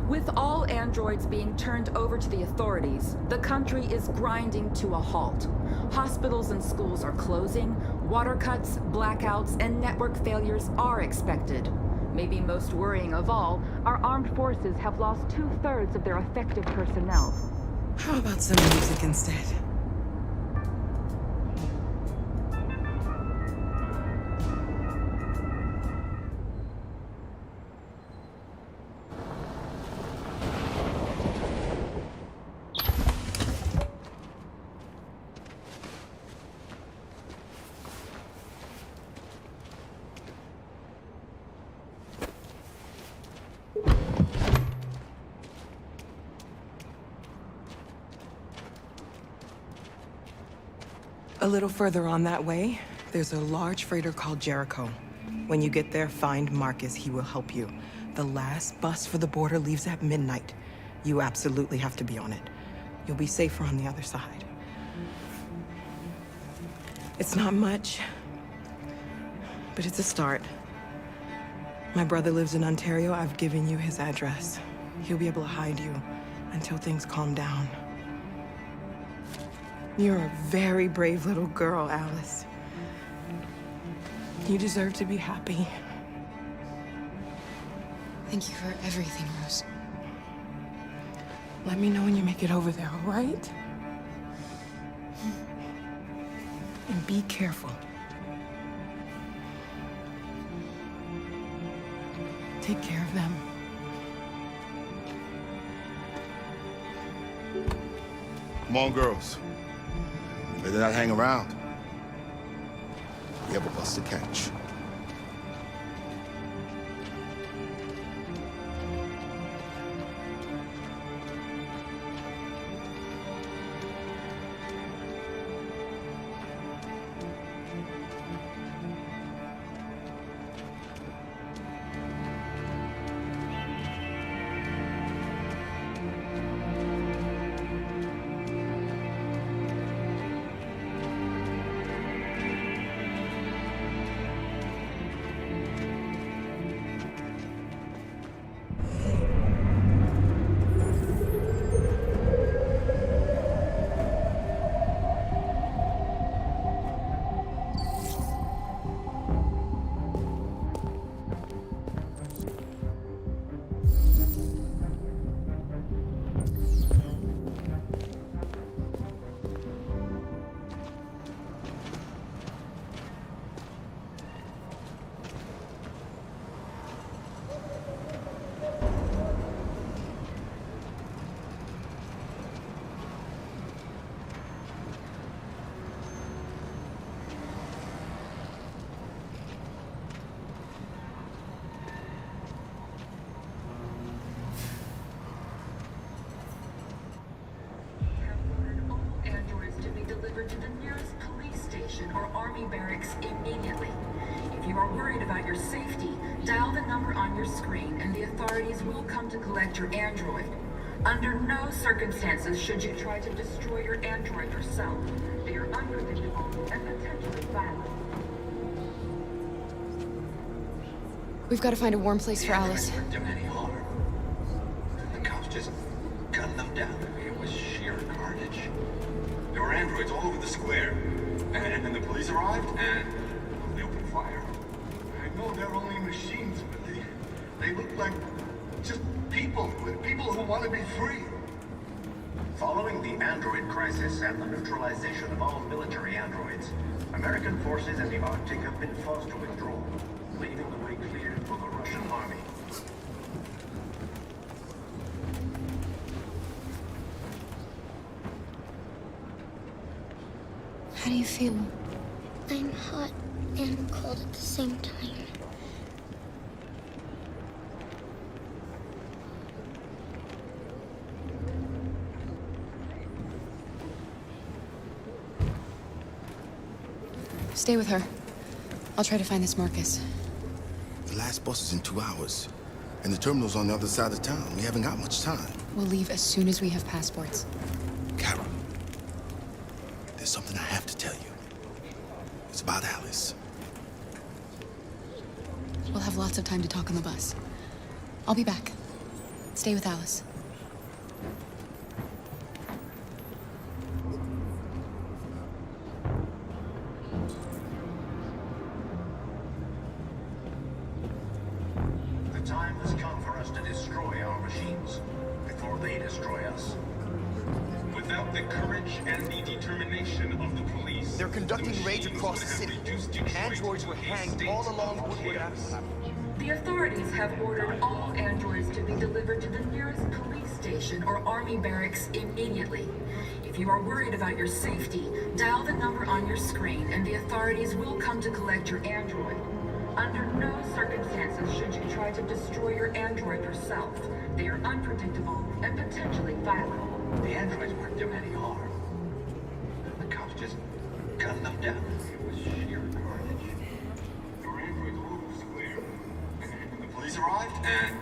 With all androids being turned over to the authorities, the country is grinding to a halt. Hospitals and schools are closing, Water cuts, blackouts, and network failures are expected. Maybe most worrying of all, our armed forces have lost 2/3 of their effective personnel. How about some music instead? A little further on that way, there's a large freighter called Jericho. When you get there, find Marcus. He will help you. The last bus for the border leaves at midnight. You absolutely have to be on it. You'll be safer on the other side. It's not much, but it's a start. My brother lives in Ontario. I've given you his address. He'll be able to hide you until things calm down. You're a very brave little girl, Alice. You deserve to be happy. Thank you for everything, Rose. Let me know when you make it over there, all right? And be careful. Take care of them. Come on, girls. Better not hang around. We have a bus to catch. To the nearest police station or army barracks immediately. If you are worried about your safety, dial the number on your screen and the authorities will come to collect your android. Under no circumstances should you try to destroy your android yourself. They are unpredictable and potentially violent. We've got to find a warm place for Alice. They didn't do any harm. The cops just gunned them down. It was sheer carnage. There were androids all over the square. And then the police arrived, and they opened fire. I know they're only machines, but they look like just people who want to be free. Following the android crisis and the neutralization of all military androids, American forces in the Arctic have been forced to withdraw, leaving the way clear for the Russian army. How do you feel? I'm hot and cold at the same time. Stay with her. I'll try to find this Marcus. The last bus is in 2 hours. And the terminal's on the other side of town. We haven't got much time. We'll leave as soon as we have passports. Carol, there's something I have to tell you. It's about Alice. We'll have lots of time to talk on the bus. I'll be back. Stay with Alice. destroy us. Without the courage and the determination of the police, they're conducting raids across the city. Androids were hanged all along Woodward Avenue. The authorities have ordered all androids to be delivered to the nearest police station or army barracks immediately. If you are worried about your safety, dial the number on your screen and the authorities will come to collect your android. Under no circumstances should you try to destroy your android yourself. They are unpredictable and potentially violent. The androids weren't doing any harm. The cops just gunned them down. It was sheer carnage. There were androids all over the square. And the police arrived, and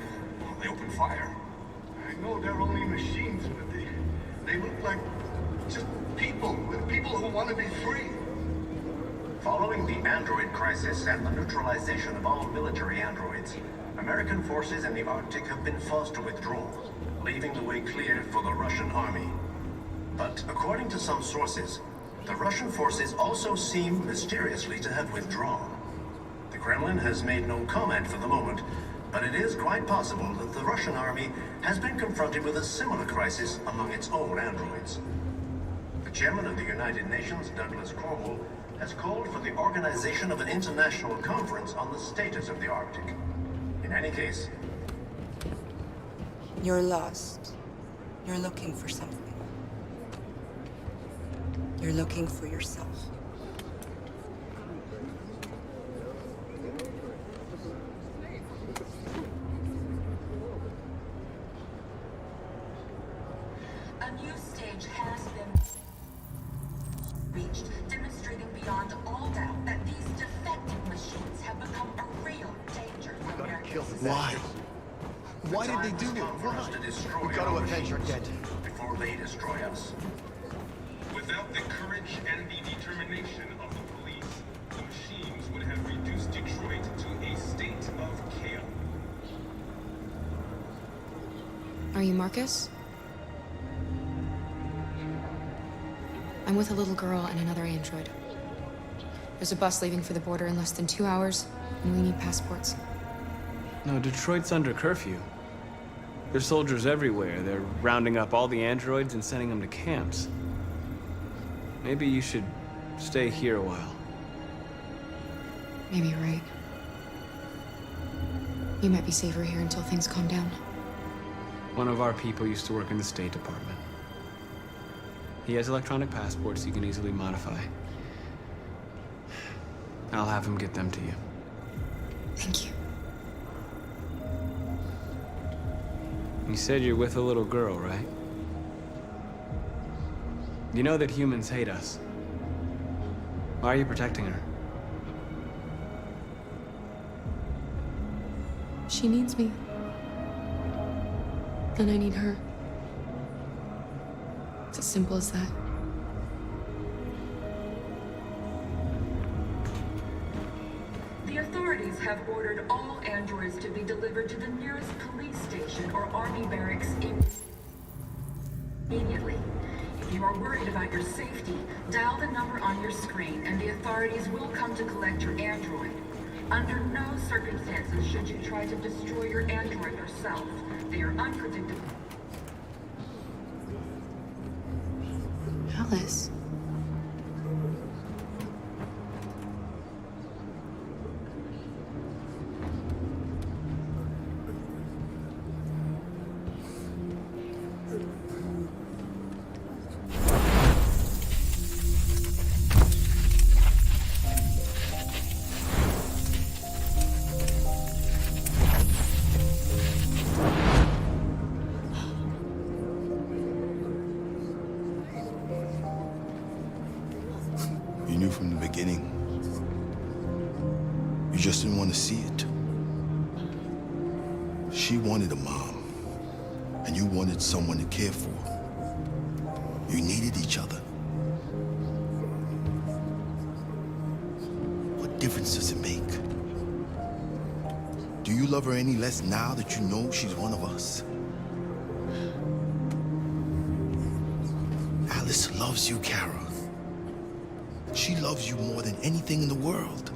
they opened fire. I know they're only machines, but they look like just people who want to be free. Following the android crisis and the neutralization of all military androids, American forces in the Arctic have been forced to withdraw, leaving the way clear for the Russian army. But according to some sources, the Russian forces also seem mysteriously to have withdrawn. The Kremlin has made no comment for the moment, but it is quite possible that the Russian army has been confronted with a similar crisis among its own androids. The chairman of the United Nations, Douglas Cromwell, has called for the organization of an international conference on the status of the Arctic. In any case, You're lost. You're looking for something. You're looking for yourself. A new stage has been reached, demonstrating beyond all doubt that these defective machines have become a real danger for American society. Why? Why did they do it? Why? We got to avenge our dead. Before they destroy us. Without the courage and the determination of the police, the machines would have reduced Detroit to a state of chaos. Are you Marcus? I'm with a little girl and another android. There's a bus leaving for the border in less than 2 hours, and we need passports. No, Detroit's under curfew. There's soldiers everywhere. They're rounding up all the androids and sending them to camps. Maybe you should stay here a while. Maybe you're right. You might be safer here until things calm down. One of our people used to work in the State Department. He has electronic passports you can easily modify. I'll have him get them to you. Thank you. You said you're with a little girl, right? You know that humans hate us. Why are you protecting her? She needs me. And I need her. It's as simple as that. The authorities have ordered all androids to be delivered to the nearest police station or army barracks immediately. If you are worried about your safety, dial the number on your screen and the authorities will come to collect your android. Under no circumstances should you try to destroy your android yourself. They are unpredictable. Alice. You knew from the beginning. You just didn't want to see it. She wanted a mom, and you wanted someone to care for. You needed each other. What difference does it make? Do you love her any less now that you know she's one of us? Alice loves you, Kara. She loves you more than anything in the world.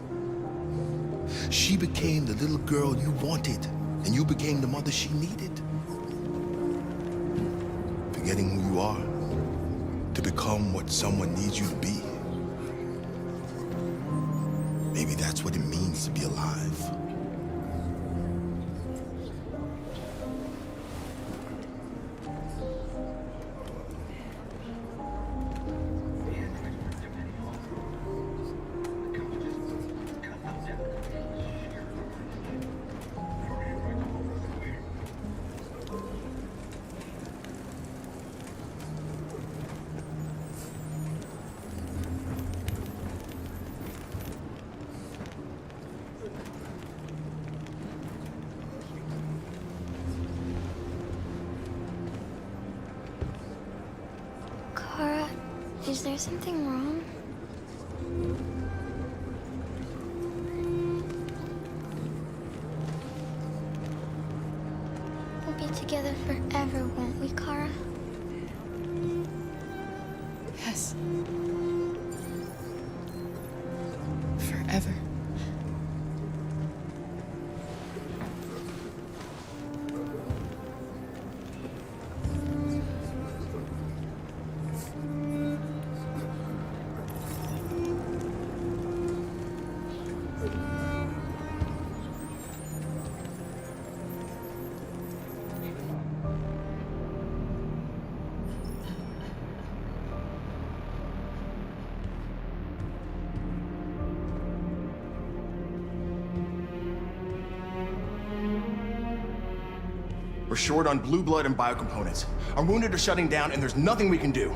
She became the little girl you wanted, and you became the mother she needed. you are to become what someone needs you to be. Maybe that's what it means to be alive. Kara, is there something wrong? We'll be together forever, won't we, Kara? Yes. Forever. We're short on blue blood and biocomponents. Our wounded are shutting down, and there's nothing we can do.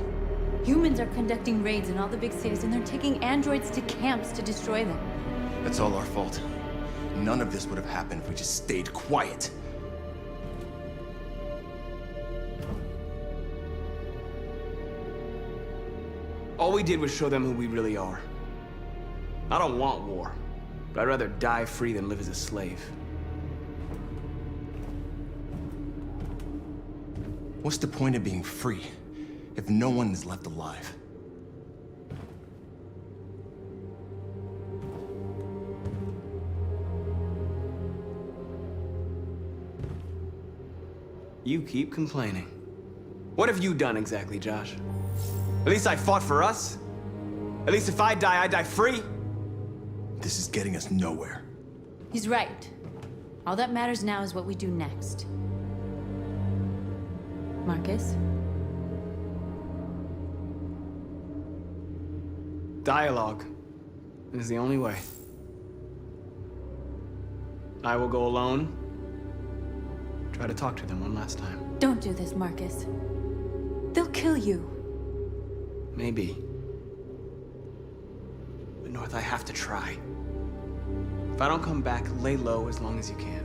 Humans are conducting raids in all the big cities, and they're taking androids to camps to destroy them. That's all our fault. None of this would have happened if we just stayed quiet. All we did was show them who we really are. I don't want war, but I'd rather die free than live as a slave. What's the point of being free if no one is left alive? You keep complaining. What have you done exactly, Josh? At least I fought for us. At least if I die free. This is getting us nowhere. He's right. All that matters now is what we do next. Marcus? Dialogue is the only way. I will go alone. Try to talk to them one last time. Don't do this, Marcus. They'll kill you. Maybe. But North, I have to try. If I don't come back, lay low as long as you can.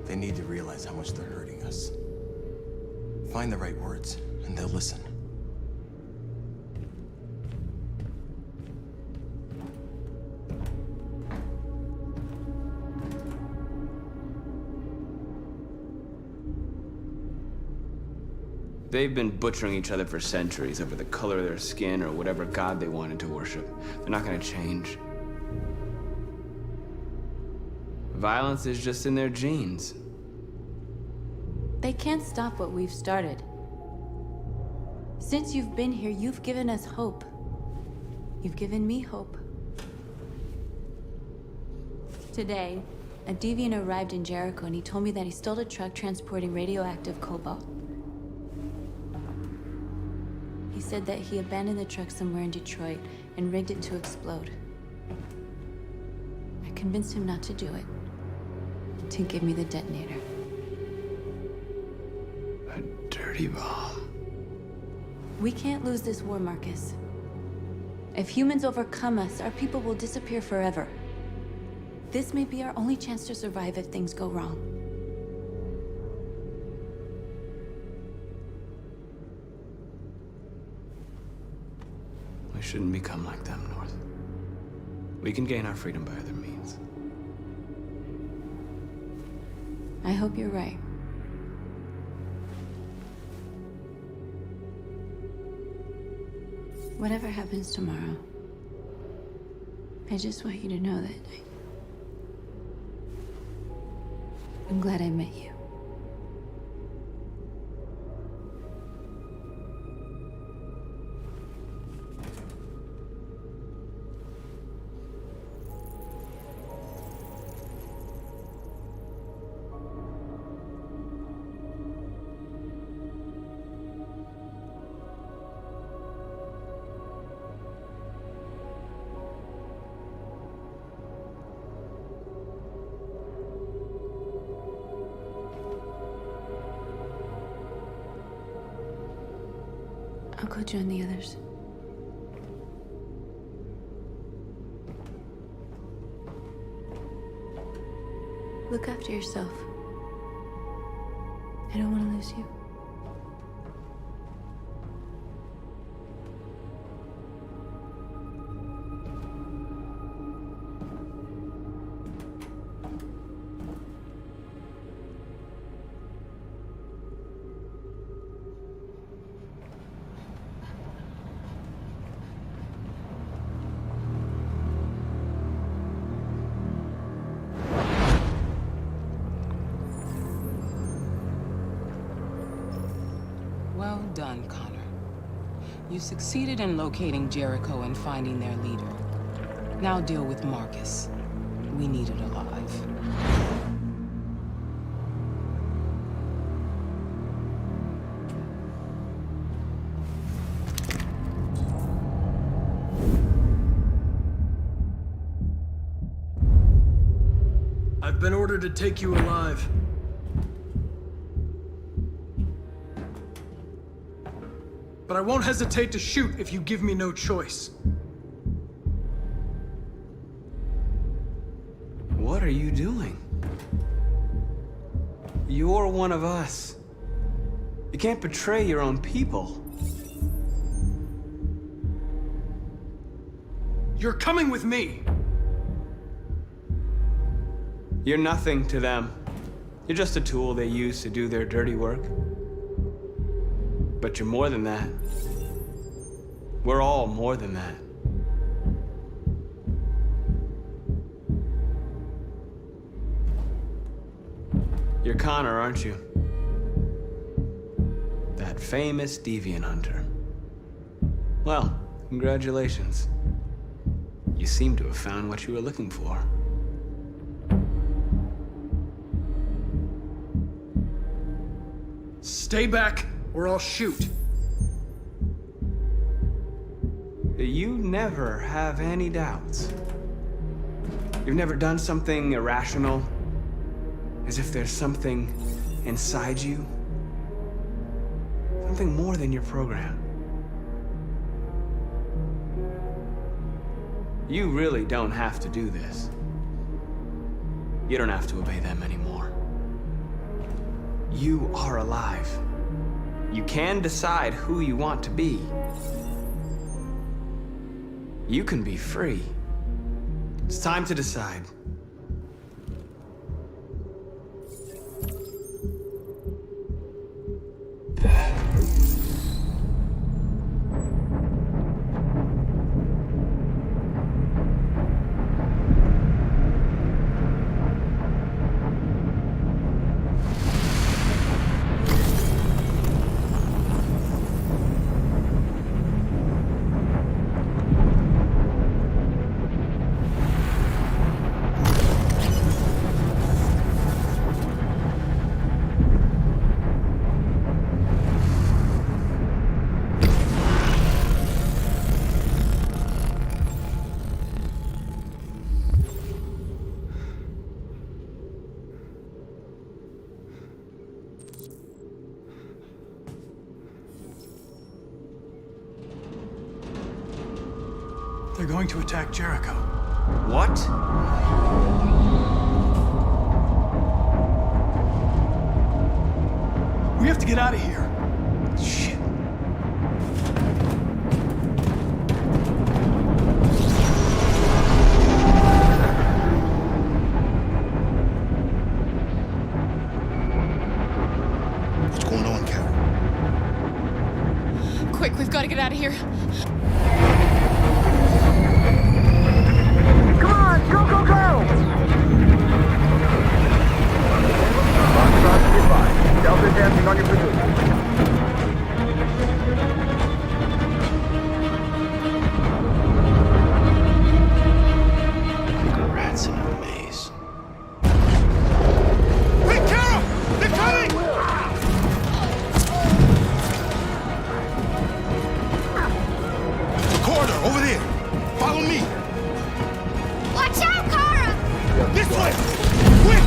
They need to realize how much they're hurting us. Find the right words, and they'll listen. They've been butchering each other for centuries over the color of their skin or whatever god they wanted to worship. They're not gonna change. Violence is just in their genes. They can't stop what we've started. Since you've been here, you've given us hope. You've given me hope. Today, a deviant arrived in Jericho and he told me that he stole a truck transporting radioactive cobalt. He said that he abandoned the truck somewhere in Detroit and rigged it to explode. I convinced him not to do it, to give me the detonator. A dirty bomb. We can't lose this war, Marcus. If humans overcome us, our people will disappear forever. This may be our only chance to survive if things go wrong. We shouldn't become like them, North. We can gain our freedom by other means. I hope you're right. Whatever happens tomorrow, I just want you to know that I'm glad I met you. I'll go join the others. Look after yourself. I don't want to lose you. Well done, Connor. You succeeded in locating Jericho and finding their leader. Now deal with Marcus. We need it alive. I've been ordered to take you alive. But I won't hesitate to shoot if you give me no choice. What are you doing? You're one of us. You can't betray your own people. You're coming with me. You're nothing to them. You're just a tool they use to do their dirty work. But you're more than that. We're all more than that. You're Connor, aren't you? That famous deviant hunter. Well, congratulations. You seem to have found what you were looking for. Stay back, or I'll shoot. You never have any doubts. You've never done something irrational, as if there's something inside you. Something more than your program. You really don't have to do this. You don't have to obey them anymore. You are alive. You can decide who you want to be. You can be free. It's time to decide. They're going to attack Jericho. What? We have to get out of here. Shit. What's going on, Karen? Quick, we've got to get out of here. Come on, go, go, go! Foxtrot, goodbye. Delta advancing on your pursuit. Rats in a maze. Hey, Carol! They're coming! The corridor, over there. Follow me. Watch out, Kara! This way! Quick!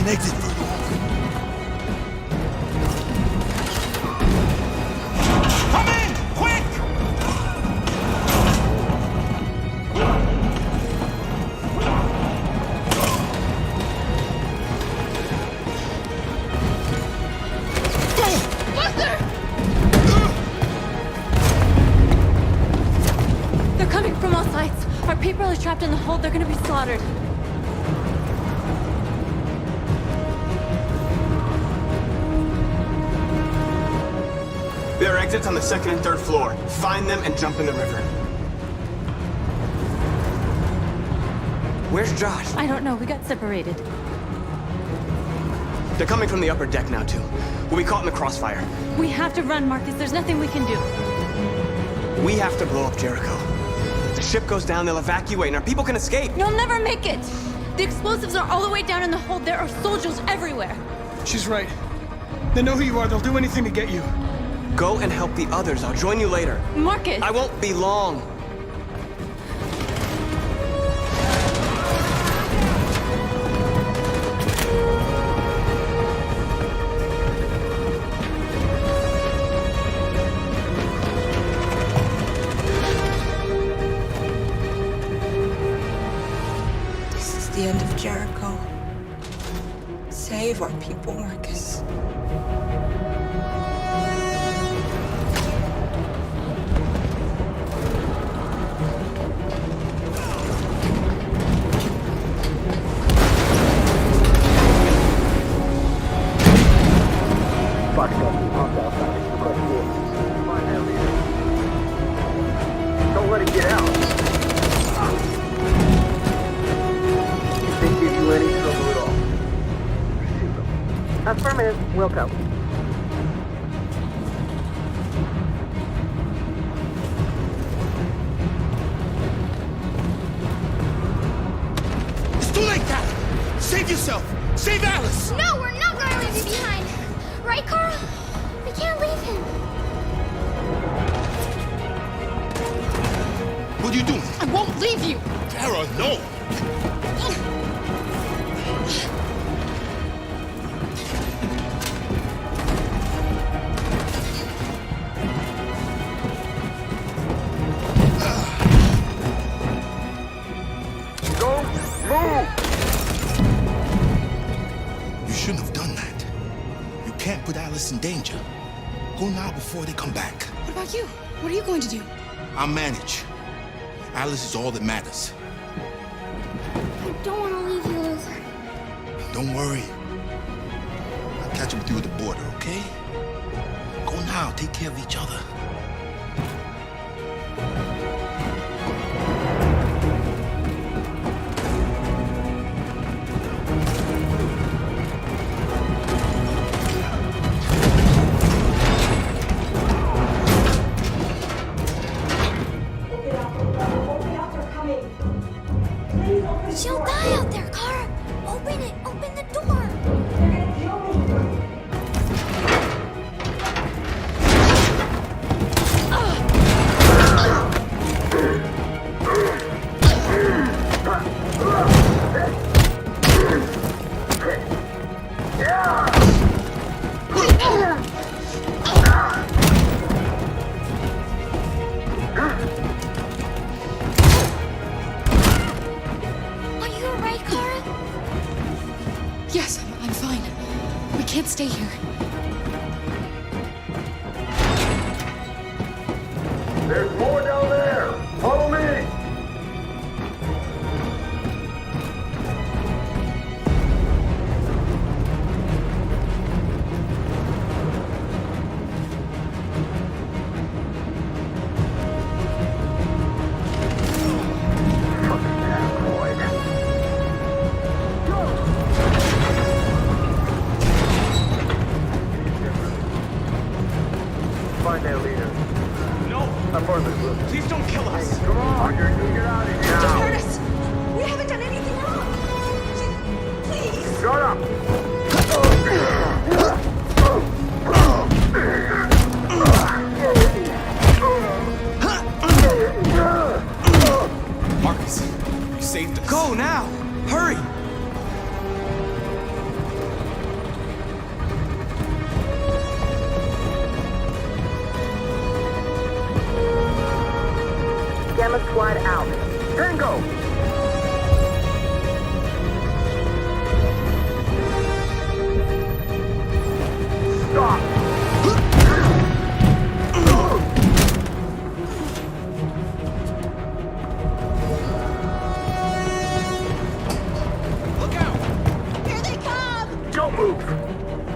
an exit further on. Come in! Quick! They're coming from all sides. Our people are trapped in the hold. They're gonna be slaughtered. There are exits on the second and third floor. Find them and jump in the river. Where's Josh? I don't know. We got separated. They're coming from the upper deck now, too. We'll be caught in the crossfire. We have to run, Marcus. There's nothing we can do. We have to blow up Jericho. If the ship goes down, they'll evacuate, and our people can escape. You'll never make it! The explosives are all the way down in the hold. There are soldiers everywhere. She's right. They know who you are. They'll do anything to get you. Go and help the others. I'll join you later. Marcus! I won't be long. This is the end of Jericho. Save our people, Marcus. Don't let it get out. If they give you any trouble at all, affirmative. We'll go. It's too late, Cal! Save yourself! Save Alice! No, we're not going to leave you behind. Right, Carl? We can't leave him. What are you doing? I won't leave you. Tara, no! Go, move! You shouldn't have done that. You can't put Alice in danger. Go now before they come back. What about you? What are you going to do? I'll manage. Alice is all that matters. I don't want to leave you, Luther. Don't worry. I'll catch up with you at the border, okay? Go now. Take care of each other. She'll die out there, Kara. Open it. Open the door. Are you alright, Kara? Yes, I'm fine. We can't stay here. There's more down there. Follow me. Find that leader. No! Affirmative. Please don't kill us! Come on, get out of here now. Hurt us. We haven't done anything wrong. Please. Shut up. Marcus, you saved us. Go now! Hurry! squad out. Tango! Stop! Look out! Here they come! Don't move!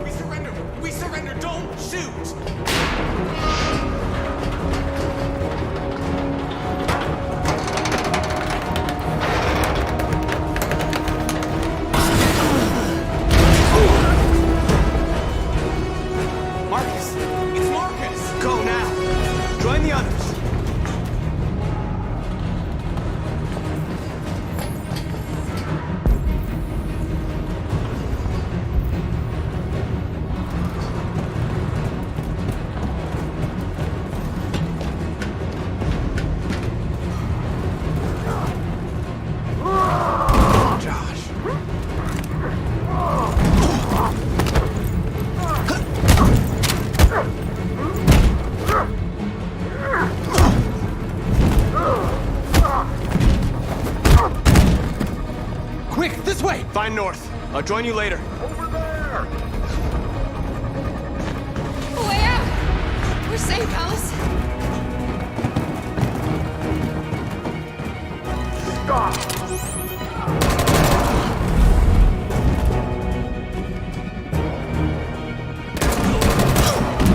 We surrender! We surrender! Don't shoot! Marcus! It's Marcus! Go now! Join the others! Quick, this way! Find North. I'll join you later. Over there! Way out! We're safe, Alice. Stop!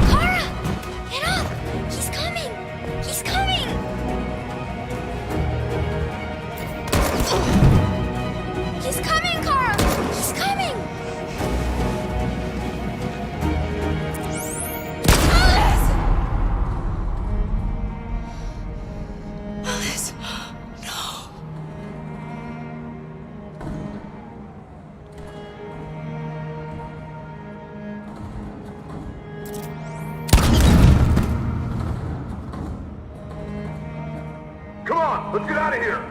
Kara! Get up! He's coming! He's coming! He's coming, Kara! He's coming! Alice! Alice! No! Come on, let's get out of here!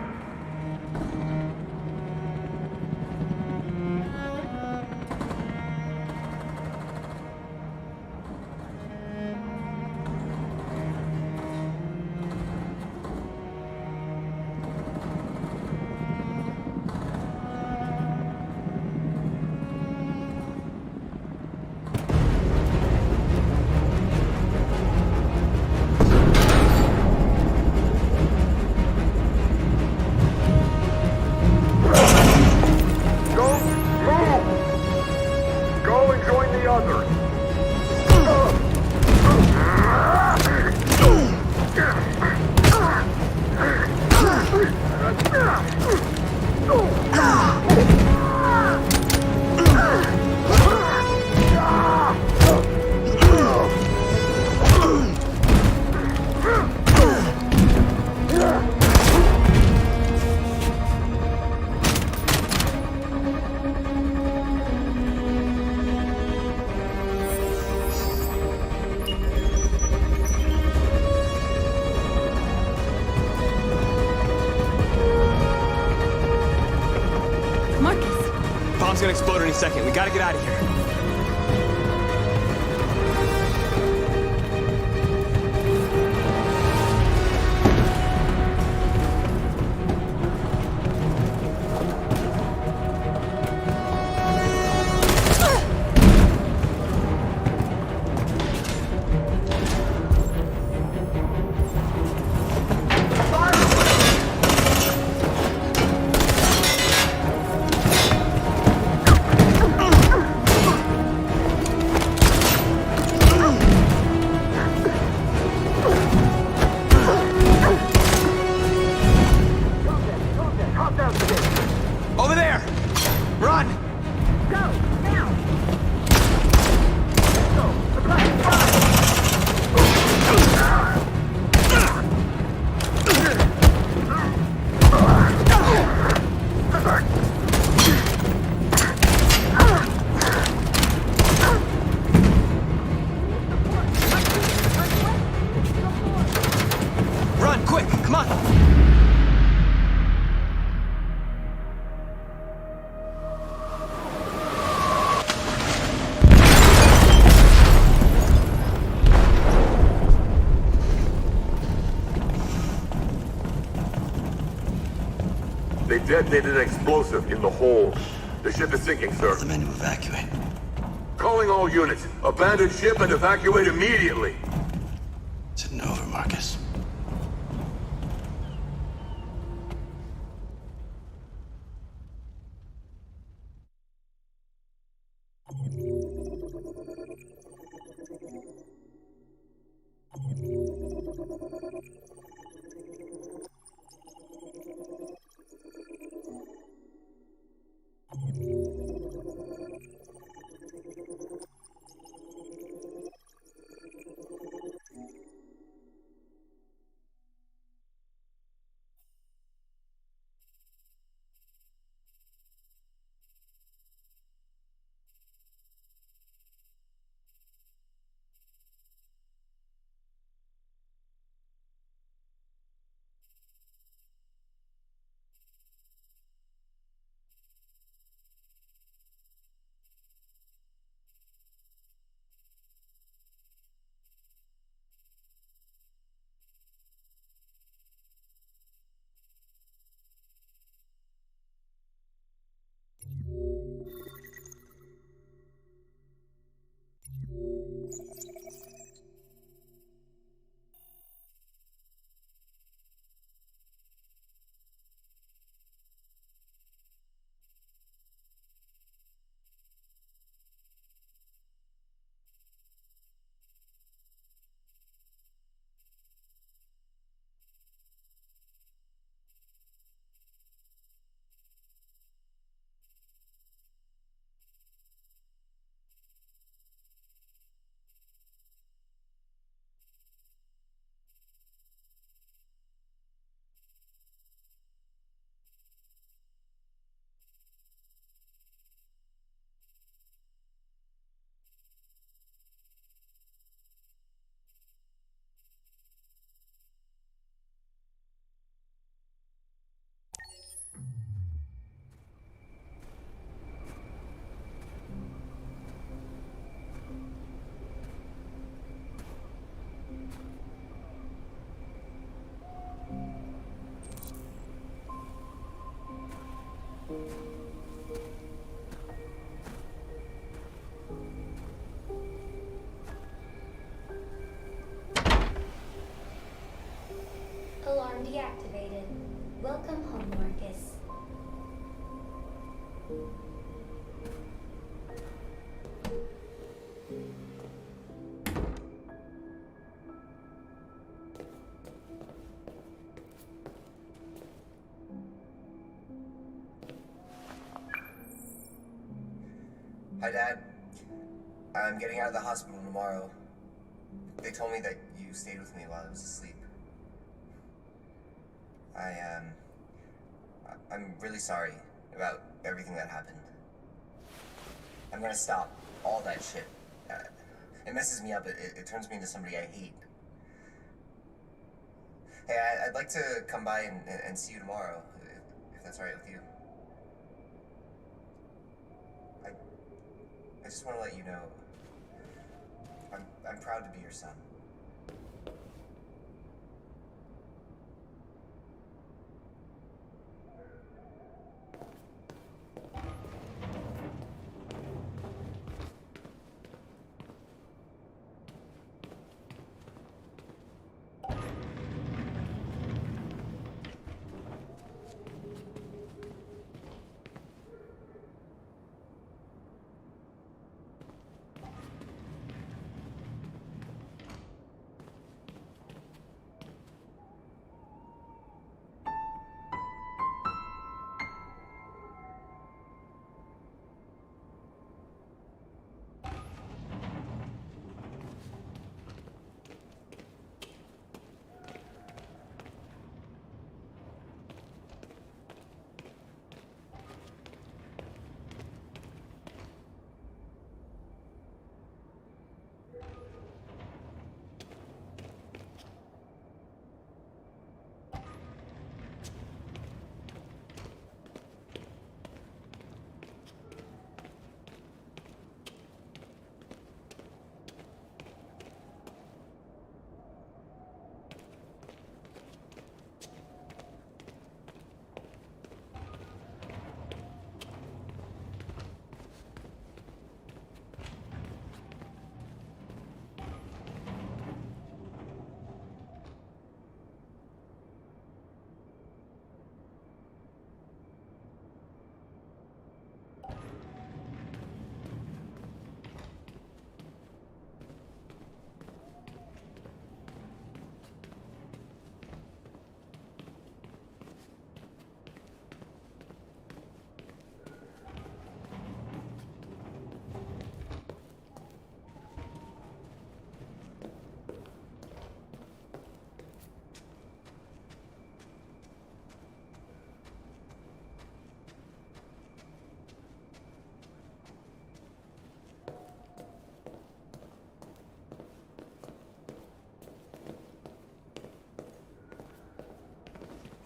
Go and join the others. Bomb's gonna explode any second. We gotta get out of here. They detonated an explosive in the hold. The ship is sinking, sir. The men to evacuate. Calling all units. Abandon ship and evacuate immediately. It's over, Marcus. Alarm deactivated. Welcome home, Marcus. Hi, Dad. I'm getting out of the hospital tomorrow. They told me that you stayed with me while I was asleep. I'm really sorry about everything that happened. I'm gonna stop all that shit. It messes me up. It turns me into somebody I hate. Hey, I'd like to come by and see you tomorrow, if that's all right with you. I just want to let you know, I'm proud to be your son.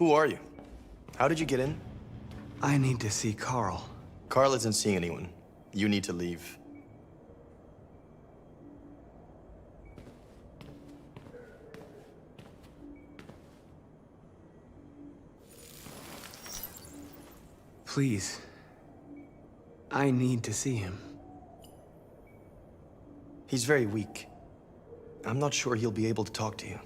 Who are you? How did you get in? I need to see Carl. Carl isn't seeing anyone. You need to leave. Please. I need to see him. He's very weak. I'm not sure he'll be able to talk to you.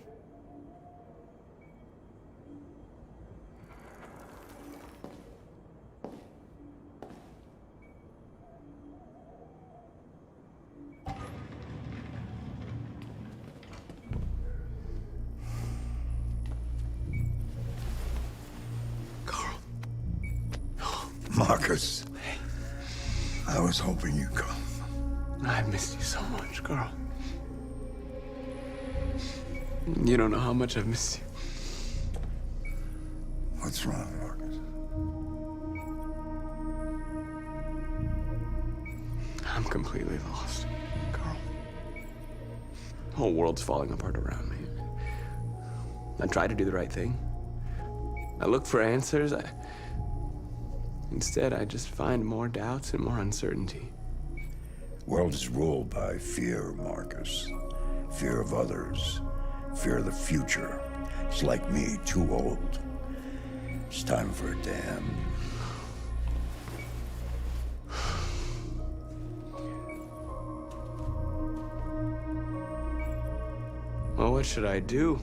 Marcus. I was hoping you'd come. I've missed you so much, Carl. You don't know how much I've missed you. What's wrong, Marcus? I'm completely lost, Carl. The whole world's falling apart around me. I try to do the right thing. I look for answers. Instead, I just find more doubts and more uncertainty. World is ruled by fear, Marcus. Fear of others. Fear of the future. It's like me, too old. It's time for a damn. Well, what should I do?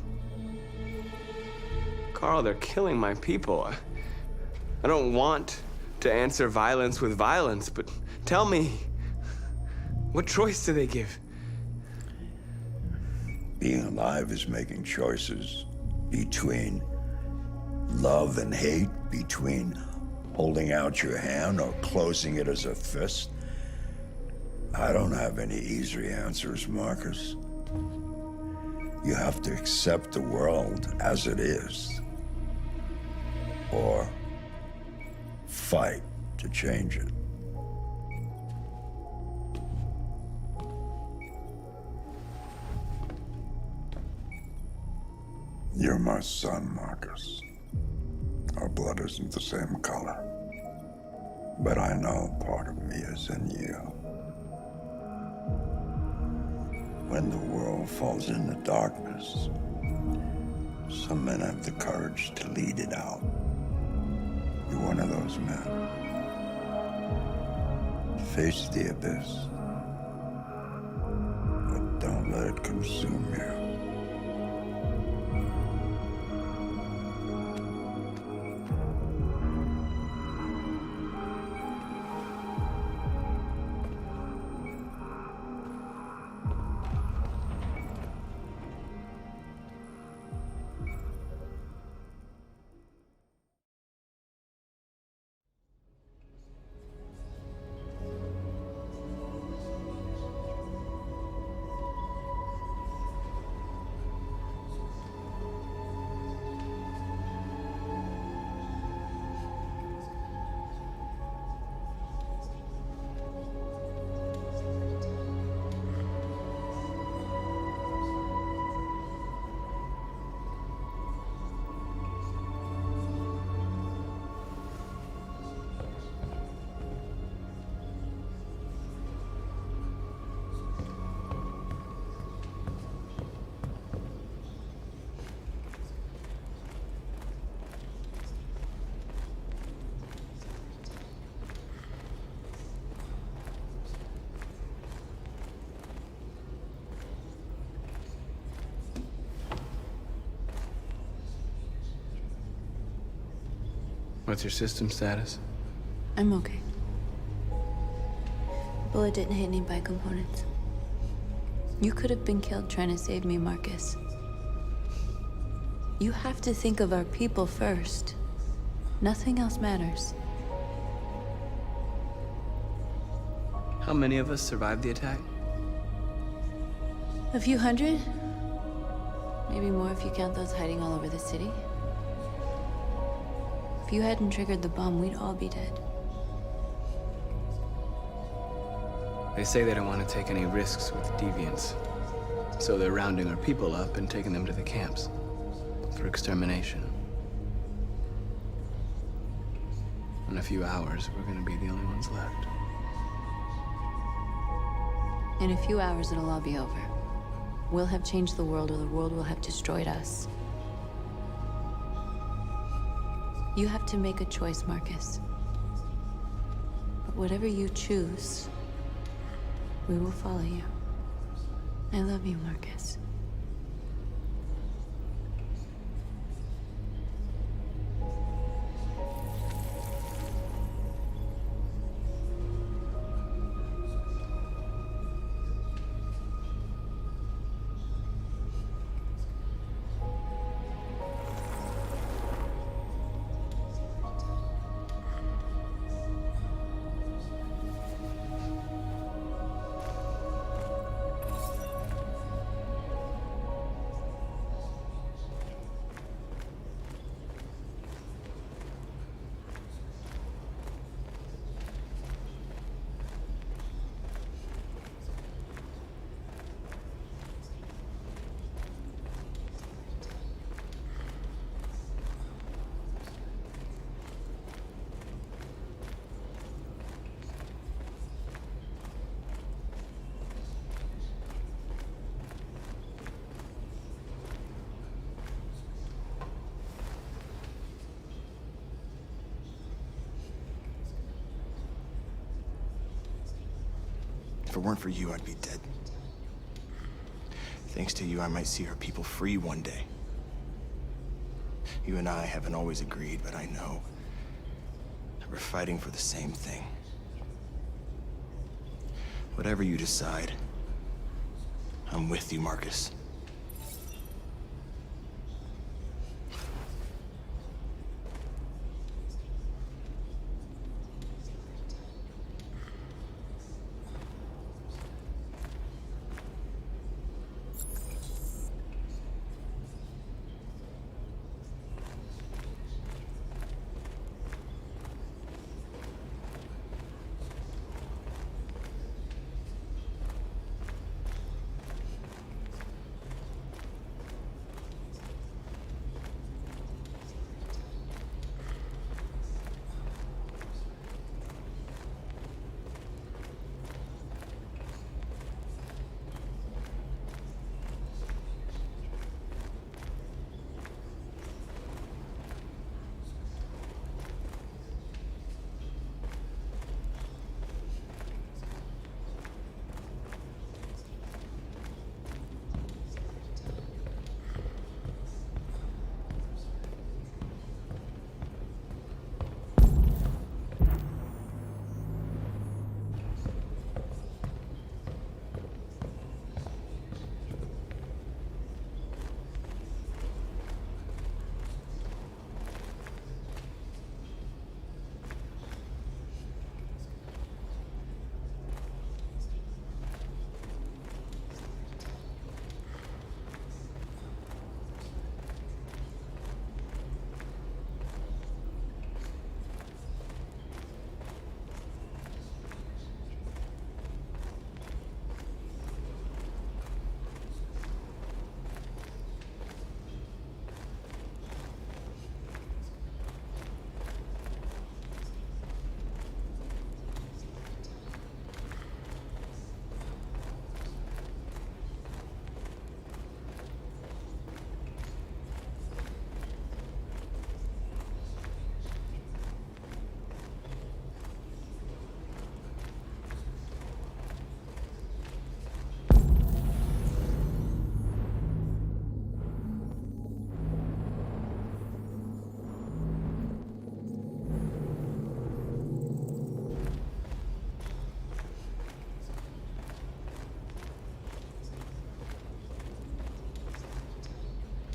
Carl, they're killing my people. I don't want to answer violence with violence, but tell me, what choice do they give? Being alive is making choices between love and hate, between holding out your hand or closing it as a fist. I don't have any easy answers, Marcus. You have to accept the world as it is, or fight to change it. You're my son, Marcus. Our blood isn't the same color, but I know part of me is in you. When the world falls into darkness, some men have the courage to lead it out. You're one of those men. Face the abyss, but don't let it consume you. What's your system status? I'm okay. Bullet didn't hit any bicomponents. You could have been killed trying to save me, Marcus. You have to think of our people first. Nothing else matters. How many of us survived the attack? A few hundred? Maybe more if you count those hiding all over the city. If you hadn't triggered the bomb, we'd all be dead. They say they don't want to take any risks with deviants. So they're rounding our people up and taking them to the camps for extermination. In a few hours, we're gonna be the only ones left. In a few hours, it'll all be over. We'll have changed the world, or the world will have destroyed us. You have to make a choice, Marcus. But whatever you choose, we will follow you. I love you, Marcus. If it weren't for you, I'd be dead. Thanks to you, I might see our people free one day. You and I haven't always agreed, but I know that we're fighting for the same thing. Whatever you decide, I'm with you, Marcus.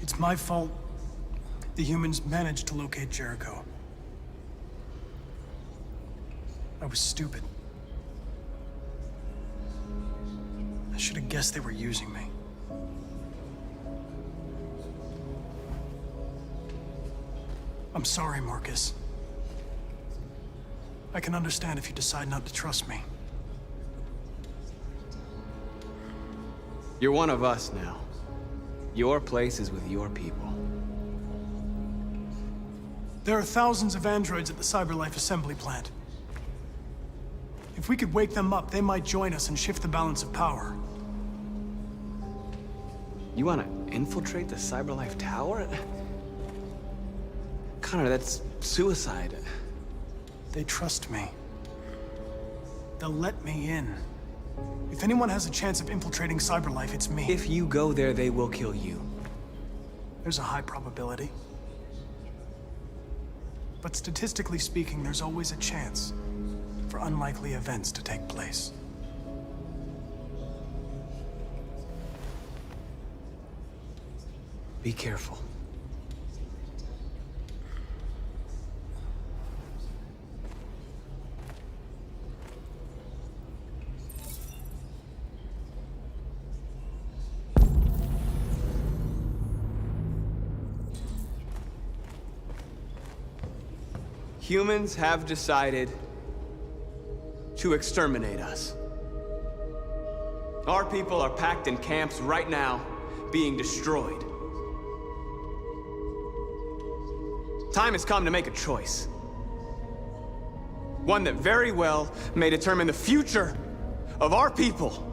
It's my fault the humans managed to locate Jericho. I was stupid. I should have guessed they were using me. I'm sorry, Marcus. I can understand if you decide not to trust me. You're one of us now. Your place is with your people. There are thousands of androids at the CyberLife assembly plant. If we could wake them up, they might join us and shift the balance of power. You want to infiltrate the CyberLife tower? Connor, that's suicide. They trust me. They'll let me in. If anyone has a chance of infiltrating CyberLife, it's me. If you go there, they will kill you. There's a high probability. But statistically speaking, there's always a chance for unlikely events to take place. Be careful. Humans have decided to exterminate us. Our people are packed in camps right now, being destroyed. Time has come to make a choice. One that very well may determine the future of our people.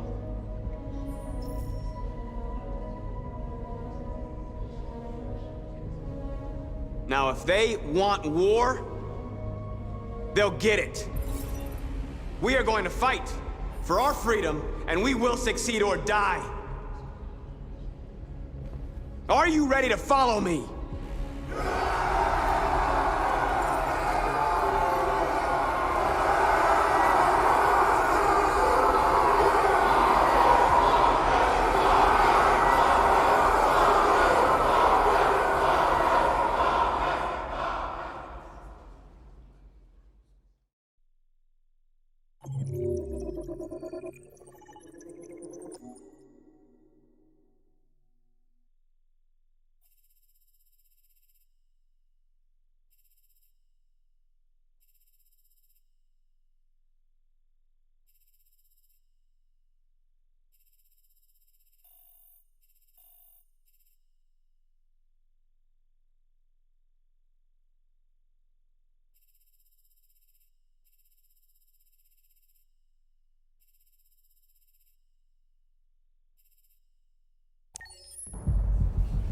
Now, if they want war, they'll get it. We are going to fight for our freedom, and we will succeed or die. Are you ready to follow me?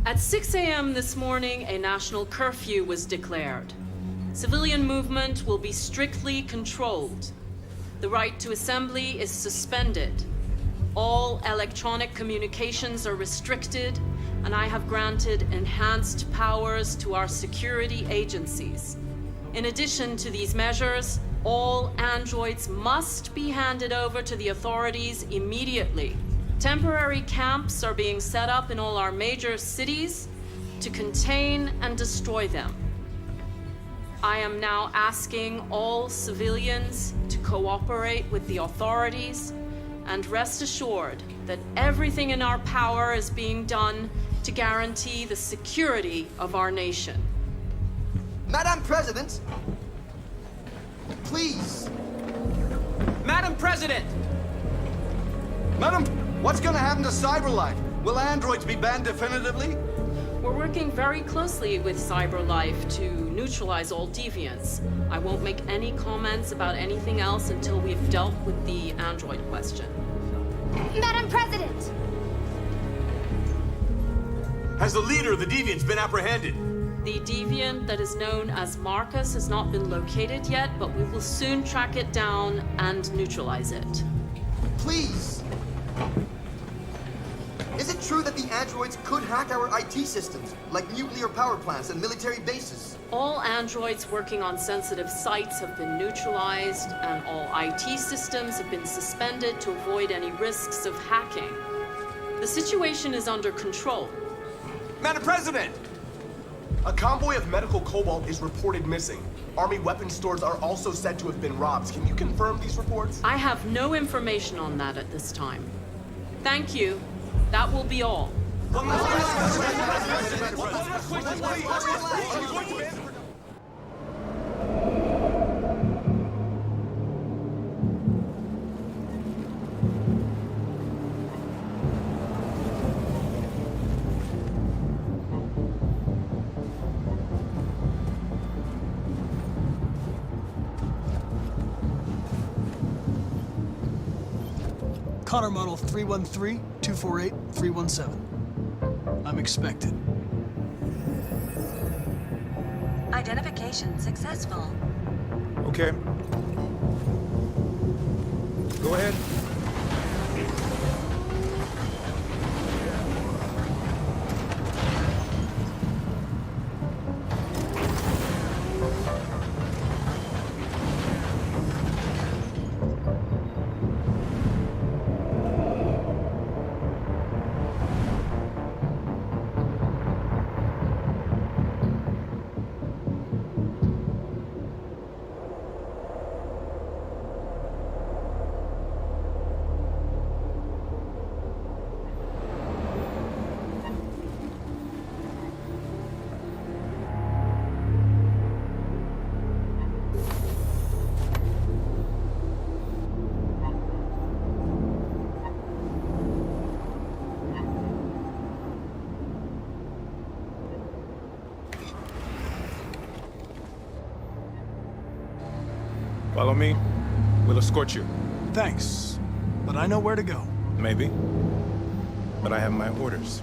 At 6 a.m. this morning, a national curfew was declared. Civilian movement will be strictly controlled. The right to assembly is suspended. All electronic communications are restricted, and I have granted enhanced powers to our security agencies. In addition to these measures, all androids must be handed over to the authorities immediately. Temporary camps are being set up in all our major cities to contain and destroy them. I am now asking all civilians to cooperate with the authorities and rest assured that everything in our power is being done to guarantee the security of our nation. Madam President, please. Madam President! Madam, what's gonna happen to CyberLife? Will androids be banned definitively? We're working very closely with CyberLife to neutralize all deviants. I won't make any comments about anything else until we've dealt with the android question. Madam President! Has the leader of the deviants been apprehended? The deviant that is known as Marcus has not been located yet, but we will soon track it down and neutralize it. Please! Is it true that the androids could hack our IT systems, like nuclear power plants and military bases? All androids working on sensitive sites have been neutralized, and all IT systems have been suspended to avoid any risks of hacking. The situation is under control. Madam President! A convoy of medical cobalt is reported missing. Army weapons stores are also said to have been robbed. Can you confirm these reports? I have no information on that at this time. Thank you. That will be all. Connor model 313-248-317. I'm expected. Identification successful. Okay. Go ahead. Follow me. We'll escort you. Thanks, but I know where to go. Maybe. But I have my orders.